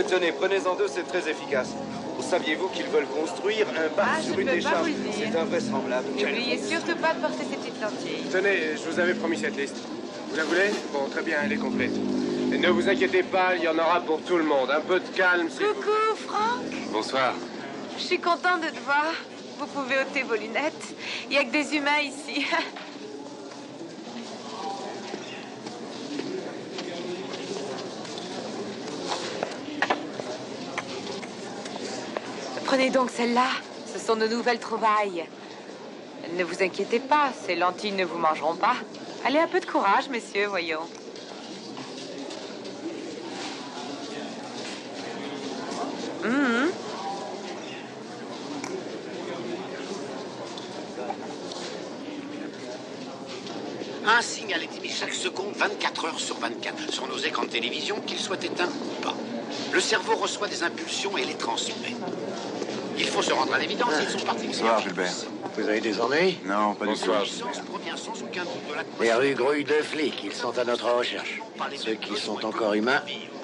Tenez, prenez-en deux, c'est très efficace. Saviez-vous qu'ils veulent construire un bar sur une décharge? C'est invraisemblable. N'oubliez surtout pas de porter ces petites lentilles. Tenez, je vous avais promis cette liste. Vous la voulez? Bon, très bien, elle est complète. Et ne vous inquiétez pas, il y en aura pour tout le monde. Un peu de calme, s'il vous plaît. Coucou, Franck. Bonsoir. Je suis contente de te voir. Vous pouvez ôter vos lunettes. Il n'y a que des humains ici. Prenez donc celle-là. Ce sont nos nouvelles trouvailles. Ne vous inquiétez pas, ces lentilles ne vous mangeront pas. Allez, un peu de courage, messieurs, voyons. Un signal est émis chaque seconde, 24 heures sur 24, sur nos écrans de télévision, qu'ils soient éteints ou pas. Le cerveau reçoit des impulsions et les transmet. Il faut se rendre à l'évidence, ils sont partis. Bonsoir, Gilbert. Vous avez des ennuis? Non, pas du tout. Les rues grouillent de flics, ils sont à notre recherche. Ceux qui sont encore humains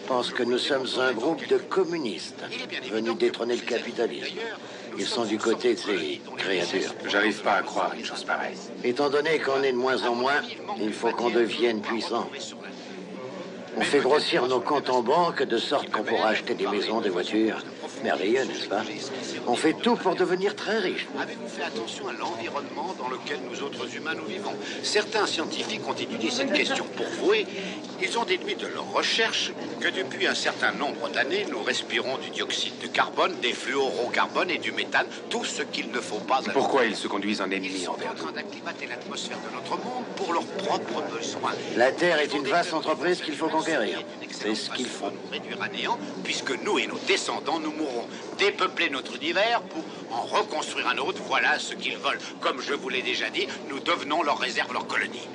pensent que nous sommes un groupe de communistes venus détrôner le capitalisme. Ils sont du côté de ces créatures. J'arrive pas à croire une chose pareille. Étant donné qu'on est de moins en moins, il faut qu'on devienne puissant. On fait grossir nos comptes en banque de sorte qu'on pourra acheter des maisons, des voitures. Merveilleux, n'est-ce pas? On fait tout pour devenir très riches. Avez-vous fait attention à l'environnement dans lequel nous autres humains nous vivons? Certains scientifiques ont étudié cette question pour vous et ils ont déduit de leurs recherches que depuis un certain nombre d'années, nous respirons du dioxyde de carbone, des fluorocarbones et du méthane, tout ce qu'il ne faut pas... Pourquoi ils se conduisent en ennemis Ils sont envers en train d'acclimater l'atmosphère de notre monde pour leurs propres besoins. La Terre est une vaste entreprise qu'il faut conquérir. C'est ce qu'il faut. Nous réduire à néant, puisque nous et nos descendants, nous mourrons. Dépeupler notre univers pour en reconstruire un autre, voilà ce qu'ils veulent. Comme je vous l'ai déjà dit, nous devenons leur réserve, leur colonie.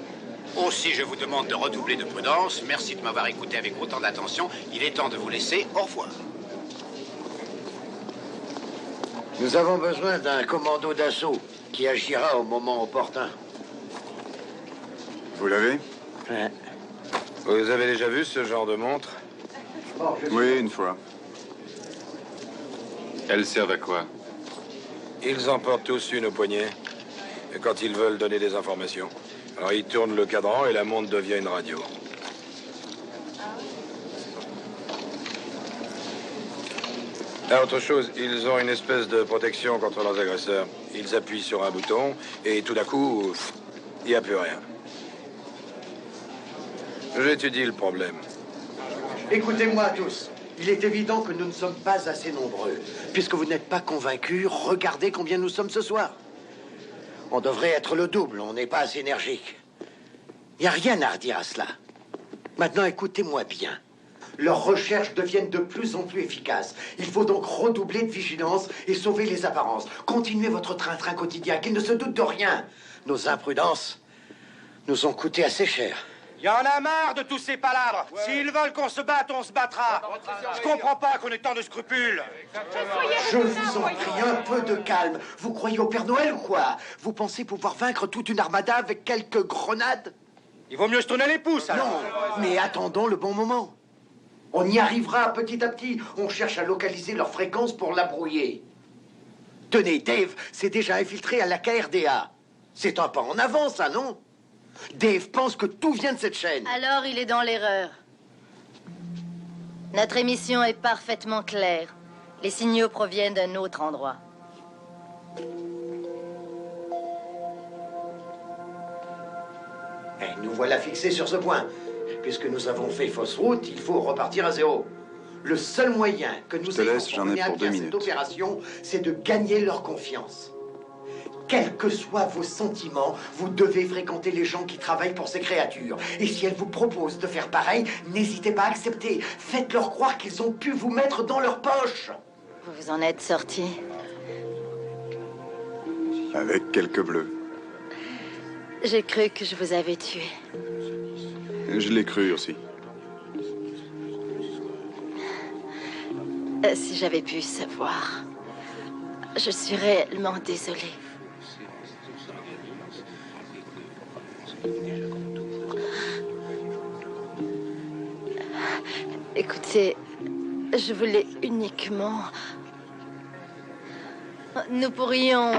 Aussi, je vous demande de redoubler de prudence. Merci de m'avoir écouté avec autant d'attention. Il est temps de vous laisser. Au revoir. Nous avons besoin d'un commando d'assaut qui agira au moment opportun. Vous l'avez? Ouais. Vous avez déjà vu ce genre de montre? Oui, une fois. Elles servent à quoi? Ils en portent tous une au poignet. Et quand ils veulent donner des informations. Alors ils tournent le cadran et la montre devient une radio. Ah, autre chose, ils ont une espèce de protection contre leurs agresseurs. Ils appuient sur un bouton et tout d'un coup, il n'y a plus rien. J'étudie le problème. Écoutez-moi tous. Il est évident que nous ne sommes pas assez nombreux. Puisque vous n'êtes pas convaincus, regardez combien nous sommes ce soir. On devrait être le double, on n'est pas assez énergique. Il n'y a rien à redire à cela. Maintenant, écoutez-moi bien. Leurs recherches deviennent de plus en plus efficaces. Il faut donc redoubler de vigilance et sauver les apparences. Continuez votre train-train quotidien, qu'ils ne se doutent de rien. Nos imprudences nous ont coûté assez cher. Il y en a marre de tous ces palabres. S'ils veulent qu'on se batte, on se battra. Je comprends pas qu'on ait tant de scrupules. Je vous en prie, un peu de calme. Vous croyez au Père Noël ou quoi? Vous pensez pouvoir vaincre toute une armada avec quelques grenades? Il vaut mieux se tourner les pouces, alors. Non, mais attendons le bon moment. On y arrivera petit à petit. On cherche à localiser leur fréquence pour la brouiller. Tenez, Dave s'est déjà infiltré à la KRDA. C'est un pas en avant, ça, non? Dave pense que tout vient de cette chaîne. Alors il est dans l'erreur. Notre émission est parfaitement claire. Les signaux proviennent d'un autre endroit. Et nous voilà fixés sur ce point. Puisque nous avons fait fausse route, il faut repartir à zéro. Le seul moyen que nous ayons pour mener à bien cette opération, c'est de gagner leur confiance. Quels que soient vos sentiments, vous devez fréquenter les gens qui travaillent pour ces créatures. Et si elles vous proposent de faire pareil, n'hésitez pas à accepter. Faites-leur croire qu'ils ont pu vous mettre dans leur poche. Vous vous en êtes sorti? Avec quelques bleus. J'ai cru que je vous avais tué. Je l'ai cru aussi. Si j'avais pu savoir, je suis réellement désolée. Écoutez, je voulais uniquement... Nous pourrions...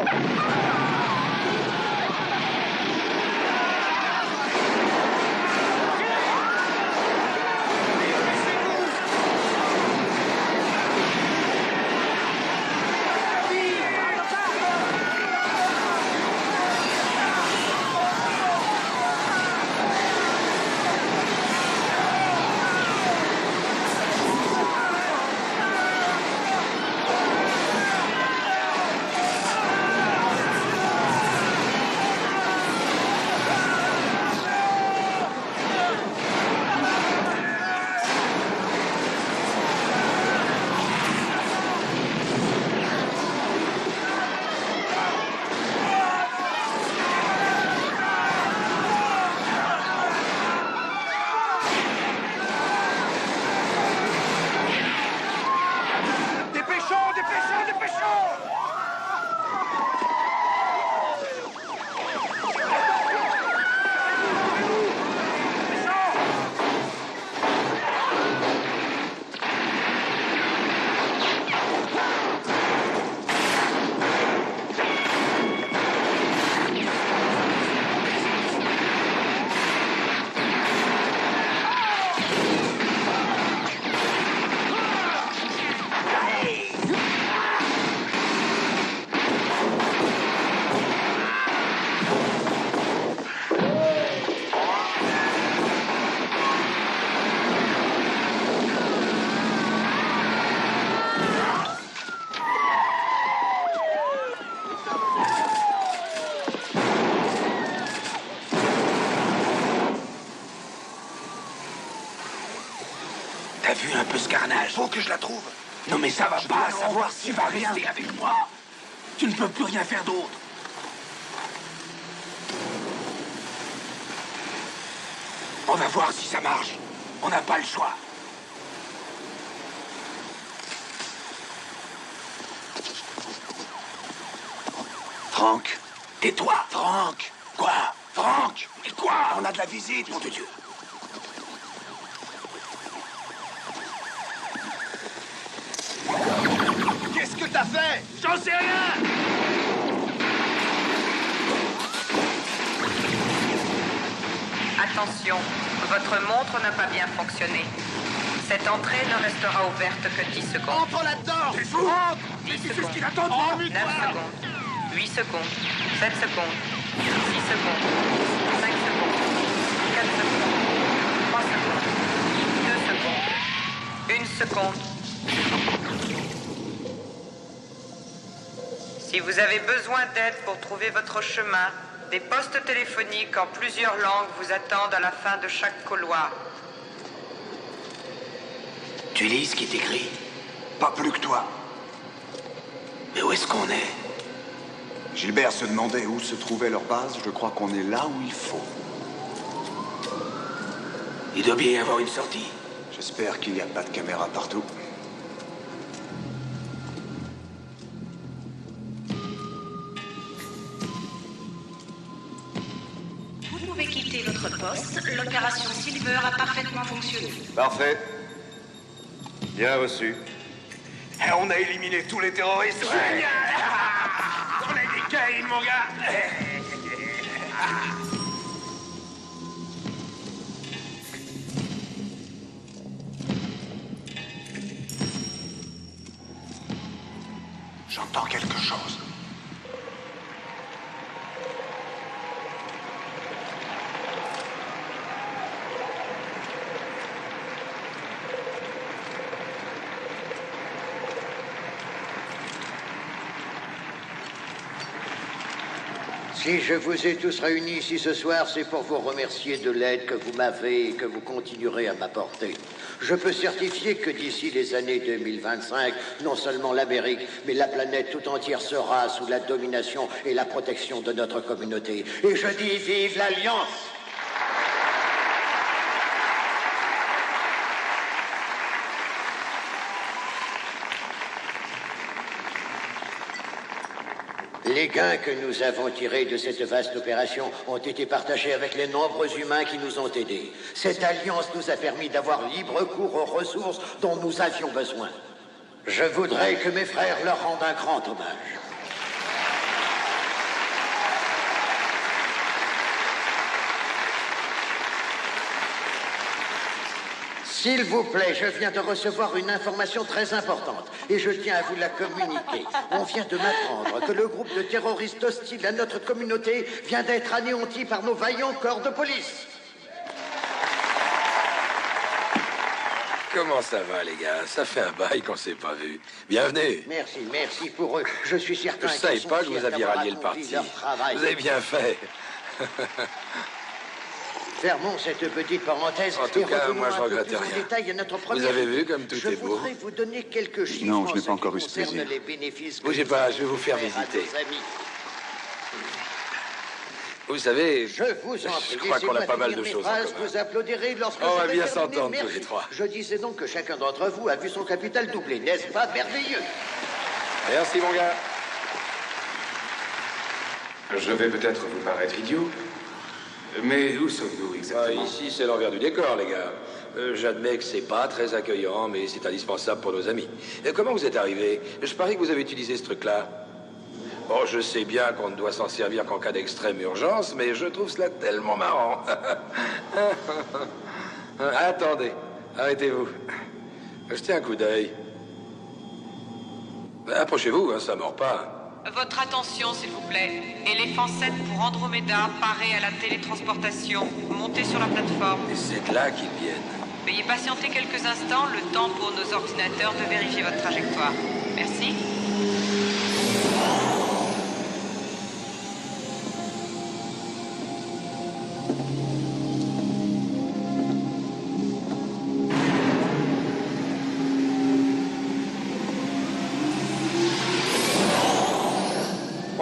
Faut que je la trouve. Non mais ça va pas savoir si tu vas rester avec moi. Tu ne peux plus rien faire d'autre. On va voir si ça marche. On n'a pas le choix. Franck. Tais-toi. Franck. Quoi? Franck. Et quoi? On a de la visite, nom de Dieu. Qu'est-ce que t'as fait? J'en sais rien. Attention, votre montre n'a pas bien fonctionné. Cette entrée ne restera ouverte que 10 secondes. Entre là-dedans! T'es fou? 10 C'est ce secondes. qu'il attend de 9 moi. secondes. 8 secondes. 7 secondes. 6 secondes. 5 secondes. 4 secondes. 3 secondes. 2 secondes. 1 seconde. Si vous avez besoin d'aide pour trouver votre chemin, des postes téléphoniques en plusieurs langues vous attendent à la fin de chaque couloir. Tu lis ce qui est écrit? Pas plus que toi. Mais où est-ce qu'on est? Gilbert se demandait où se trouvait leur base. Je crois qu'on est là où il faut. Il doit bien y avoir une sortie. J'espère qu'il n'y a pas de caméra partout. Vous pouvez quitter votre poste. L'opération Silver a parfaitement fonctionné. Parfait. Bien reçu. Et on a éliminé tous les terroristes. Génial. On a des caïns, mon gars. J'entends quelque chose. Si je vous ai tous réunis ici ce soir, c'est pour vous remercier de l'aide que vous m'avez et que vous continuerez à m'apporter. Je peux certifier que d'ici les années 2025, non seulement l'Amérique, mais la planète tout entière sera sous la domination et la protection de notre communauté. Et je dis vive l'Alliance! Les gains que nous avons tirés de cette vaste opération ont été partagés avec les nombreux humains qui nous ont aidés. Cette alliance nous a permis d'avoir libre cours aux ressources dont nous avions besoin. Je voudrais que mes frères leur rendent un grand hommage. S'il vous plaît, je viens de recevoir une information très importante et je tiens à vous la communiquer. On vient de m'apprendre que le groupe de terroristes hostiles à notre communauté vient d'être anéanti par nos vaillants corps de police. Comment ça va, les gars? Ça fait un bail qu'on s'est pas vu. Bienvenue. Merci pour eux. Je suis certain Je savais pas que vous aviez rallié le parti. Vous avez bien fait. Fermons cette petite parenthèse. En tout cas, moi, je regrette rien. Détail à notre Vous avez vu comme tout est beau? Je voudrais vous donner quelques chiffres. Non, je n'ai pas encore eu ce plaisir. Bougez pas, je vais vous faire visiter. Vous savez, je crois qu'on a pas mal de choses en commun. Vous applaudirez lorsque on va bien s'entendre tous les trois. Je disais donc que chacun d'entre vous a vu son capital doublé, n'est-ce pas merveilleux? Merci, mon gars. Je vais peut-être vous paraître idiot, mais où sommes-nous exactement? Ici, c'est l'envers du décor, les gars. J'admets que c'est pas très accueillant, mais c'est indispensable pour nos amis. Comment vous êtes arrivés? Je parie que vous avez utilisé ce truc-là. Bon, je sais bien qu'on ne doit s'en servir qu'en cas d'extrême urgence, mais je trouve cela tellement marrant. Attendez, arrêtez-vous. Jetez un coup d'œil. Approchez-vous, hein, ça mord pas. Votre attention, s'il vous plaît. Éléphant 7 pour Andromeda, paré à la télétransportation. Montez sur la plateforme. Et c'est là qu'ils viennent. Veuillez patienter quelques instants, le temps pour nos ordinateurs de vérifier votre trajectoire. Merci.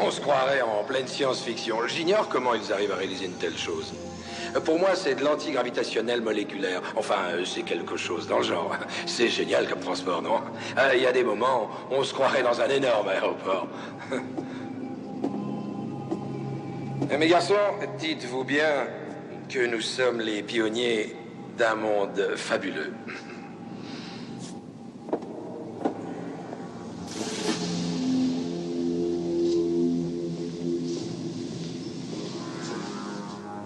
On se croirait en pleine science-fiction. J'ignore comment ils arrivent à réaliser une telle chose. Pour moi, c'est de l'antigravitationnel moléculaire. Enfin, c'est quelque chose dans le genre. C'est génial comme transport, non? Il y a des moments, on se croirait dans un énorme aéroport. Mes garçons, dites-vous bien que nous sommes les pionniers d'un monde fabuleux.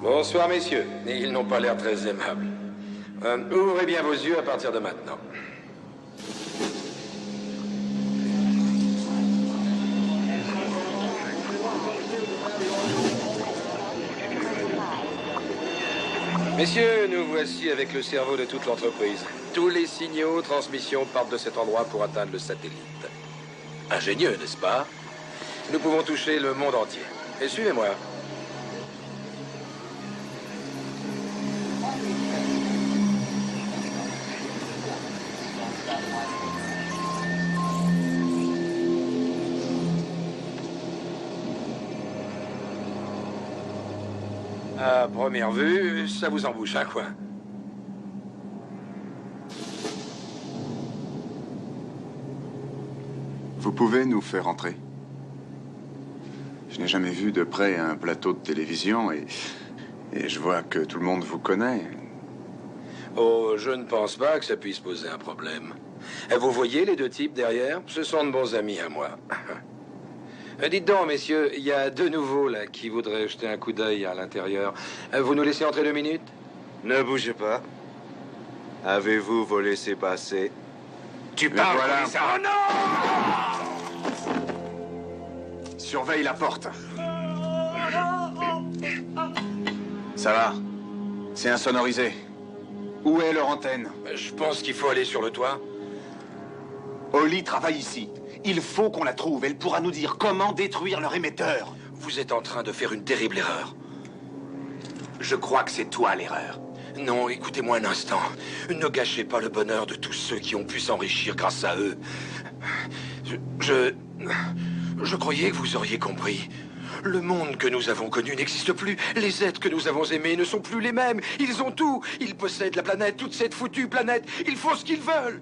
Bonsoir, messieurs. Ils n'ont pas l'air très aimables. Ouvrez bien vos yeux à partir de maintenant. Messieurs, nous voici avec le cerveau de toute l'entreprise. Tous les signaux, transmissions partent de cet endroit pour atteindre le satellite. Ingénieux, n'est-ce pas? Nous pouvons toucher le monde entier. Et suivez-moi. À première vue, ça vous embouche un coin. Vous pouvez nous faire entrer? Je n'ai jamais vu de près un plateau de télévision et je vois que tout le monde vous connaît. Oh, je ne pense pas que ça puisse poser un problème. Vous voyez les deux types derrière? Ce sont de bons amis à moi. Dites donc, messieurs, il y a deux nouveaux, là, qui voudraient jeter un coup d'œil à l'intérieur. Vous nous laissez entrer 2 minutes? Ne bougez pas. Avez-vous vos laissez-passer? Tu parles, voilà. commissaire. Oh non! Surveille la porte. Ça va. C'est insonorisé. Où est leur antenne? Je pense qu'il faut aller sur le toit. Holly travaille ici. Il faut qu'on la trouve. Elle pourra nous dire comment détruire leur émetteur. Vous êtes en train de faire une terrible erreur. Je crois que c'est toi l'erreur. Non, écoutez-moi un instant. Ne gâchez pas le bonheur de tous ceux qui ont pu s'enrichir grâce à eux. Je croyais que vous auriez compris. Le monde que nous avons connu n'existe plus. Les êtres que nous avons aimés ne sont plus les mêmes. Ils ont tout. Ils possèdent la planète, toute cette foutue planète. Ils font ce qu'ils veulent.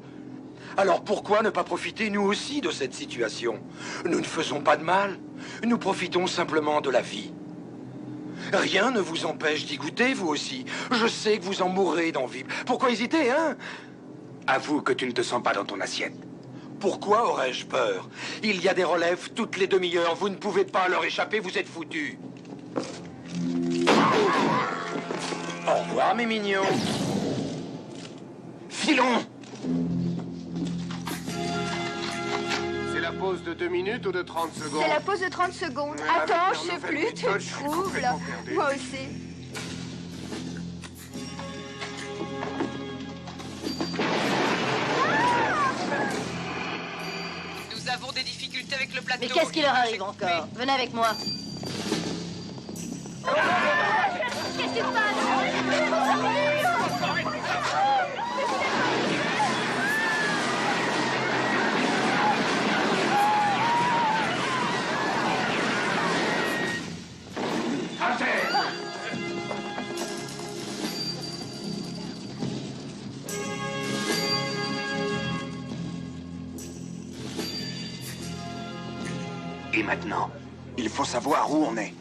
Alors pourquoi ne pas profiter, nous aussi, de cette situation? Nous ne faisons pas de mal. Nous profitons simplement de la vie. Rien ne vous empêche d'y goûter, vous aussi. Je sais que vous en mourrez d'envie. Pourquoi hésiter, hein? Avoue que tu ne te sens pas dans ton assiette. Pourquoi aurais-je peur? Il y a des relèves toutes les demi-heures. Vous ne pouvez pas leur échapper, vous êtes foutus. Au revoir, mes mignons. Filons! C'est la pause de 2 minutes ou de 30 secondes? C'est la pause de 30 secondes. Attends, je sais plus, tu me troubles. Moi aussi. Nous avons des difficultés avec le plateau. Mais qu'est-ce qui leur arrive encore? Venez avec moi. Qu'est-ce qui se passe? Et maintenant, il faut savoir où on est.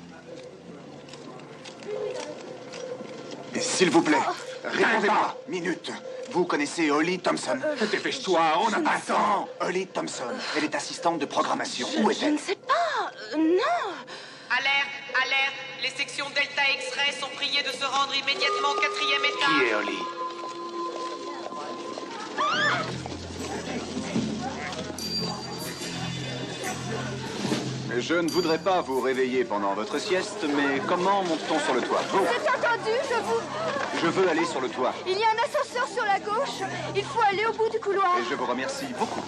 Et s'il vous plaît, répondez-moi. Minute. Vous connaissez Holly Thompson? Dépêche-toi, on n'a pas le temps. Holly Thompson, elle est assistante de programmation. Où est-elle? Je ne sais pas. Non. Alerte, alerte. Les sections Delta X-Ray sont priées de se rendre immédiatement au 4e étage. Qui est Holly? Je ne voudrais pas vous réveiller pendant votre sieste, mais comment monte-t-on sur le toit? Vous. C'est entendu, Je veux aller sur le toit. Il y a un ascenseur sur la gauche. Il faut aller au bout du couloir. Et je vous remercie beaucoup.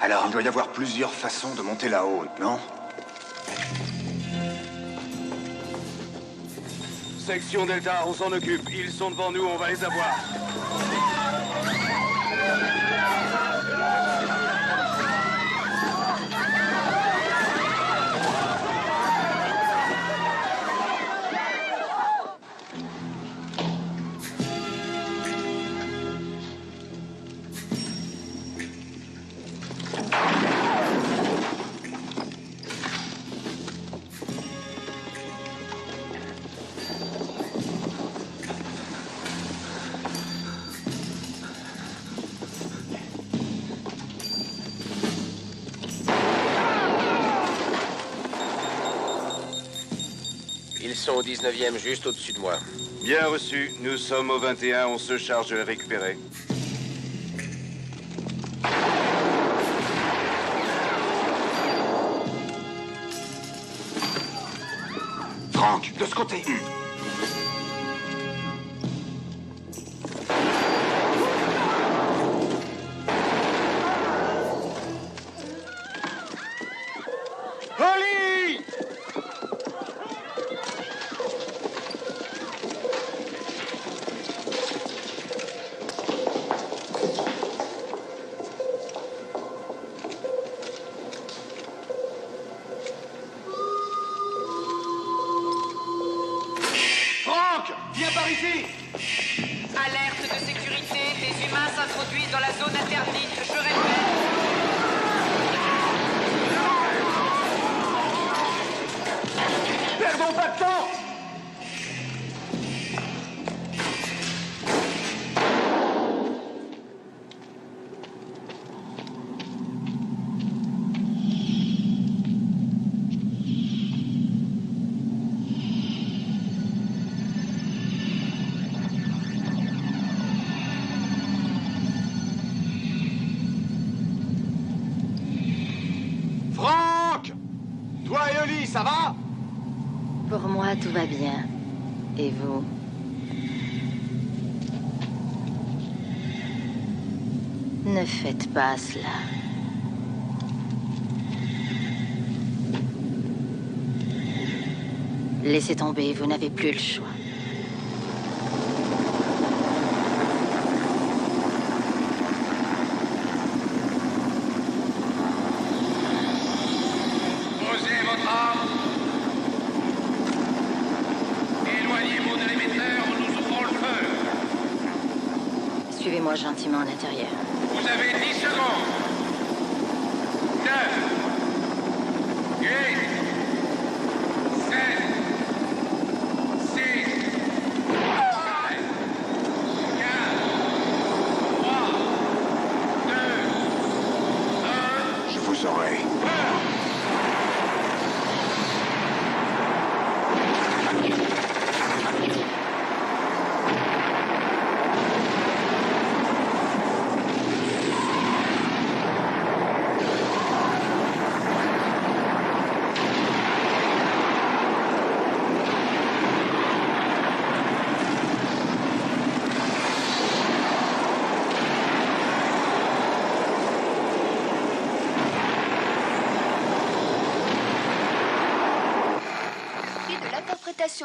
Alors, il doit y avoir plusieurs façons de monter là-haut, non? Section Delta, on s'en occupe. Ils sont devant nous, on va les avoir. Ils sont au 19e, juste au-dessus de moi. Bien reçu. Nous sommes au 21, on se charge de les récupérer. Franck, de ce côté. Holly! Franck, viens par ici. Alerte de sécurité, des humains s'introduisent dans la zone interdite. Je répète. Perdons pas de temps. Franck! Toi et Oli, ça va? Pour moi, tout va bien. Et vous? Ne faites pas cela. Laissez tomber, vous n'avez plus le choix. Posez votre arme. Éloignez-vous de l'émetteur ou nous ouvrons le feu. Suivez-moi gentiment à l'intérieur. Vous avez 10 secondes. 9, 8, 7, 6, 5, 4, 3, 2, 1. Je vous aurai.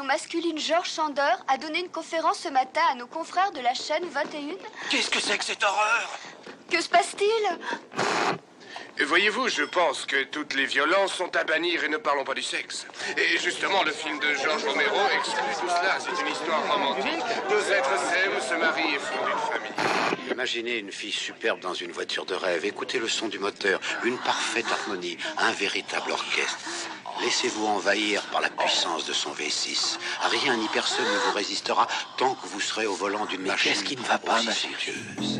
Masculine George Sander a donné une conférence ce matin à nos confrères de la chaîne 21. Qu'est-ce que c'est que cette horreur? Que se passe-t-il? Voyez-vous, je pense que toutes les violences sont à bannir et ne parlons pas du sexe. Et justement, le film de George Romero exclut tout cela. C'est une histoire romantique. Deux êtres s'aiment, se marient et fondent une famille. Imaginez une fille superbe dans une voiture de rêve. Écoutez le son du moteur, une parfaite harmonie, un véritable orchestre. Laissez-vous envahir par la puissance de son V6. Rien ni personne ne vous résistera tant que vous serez au volant d'une machine qu'est-ce qui ne va pas, ma somptueuse.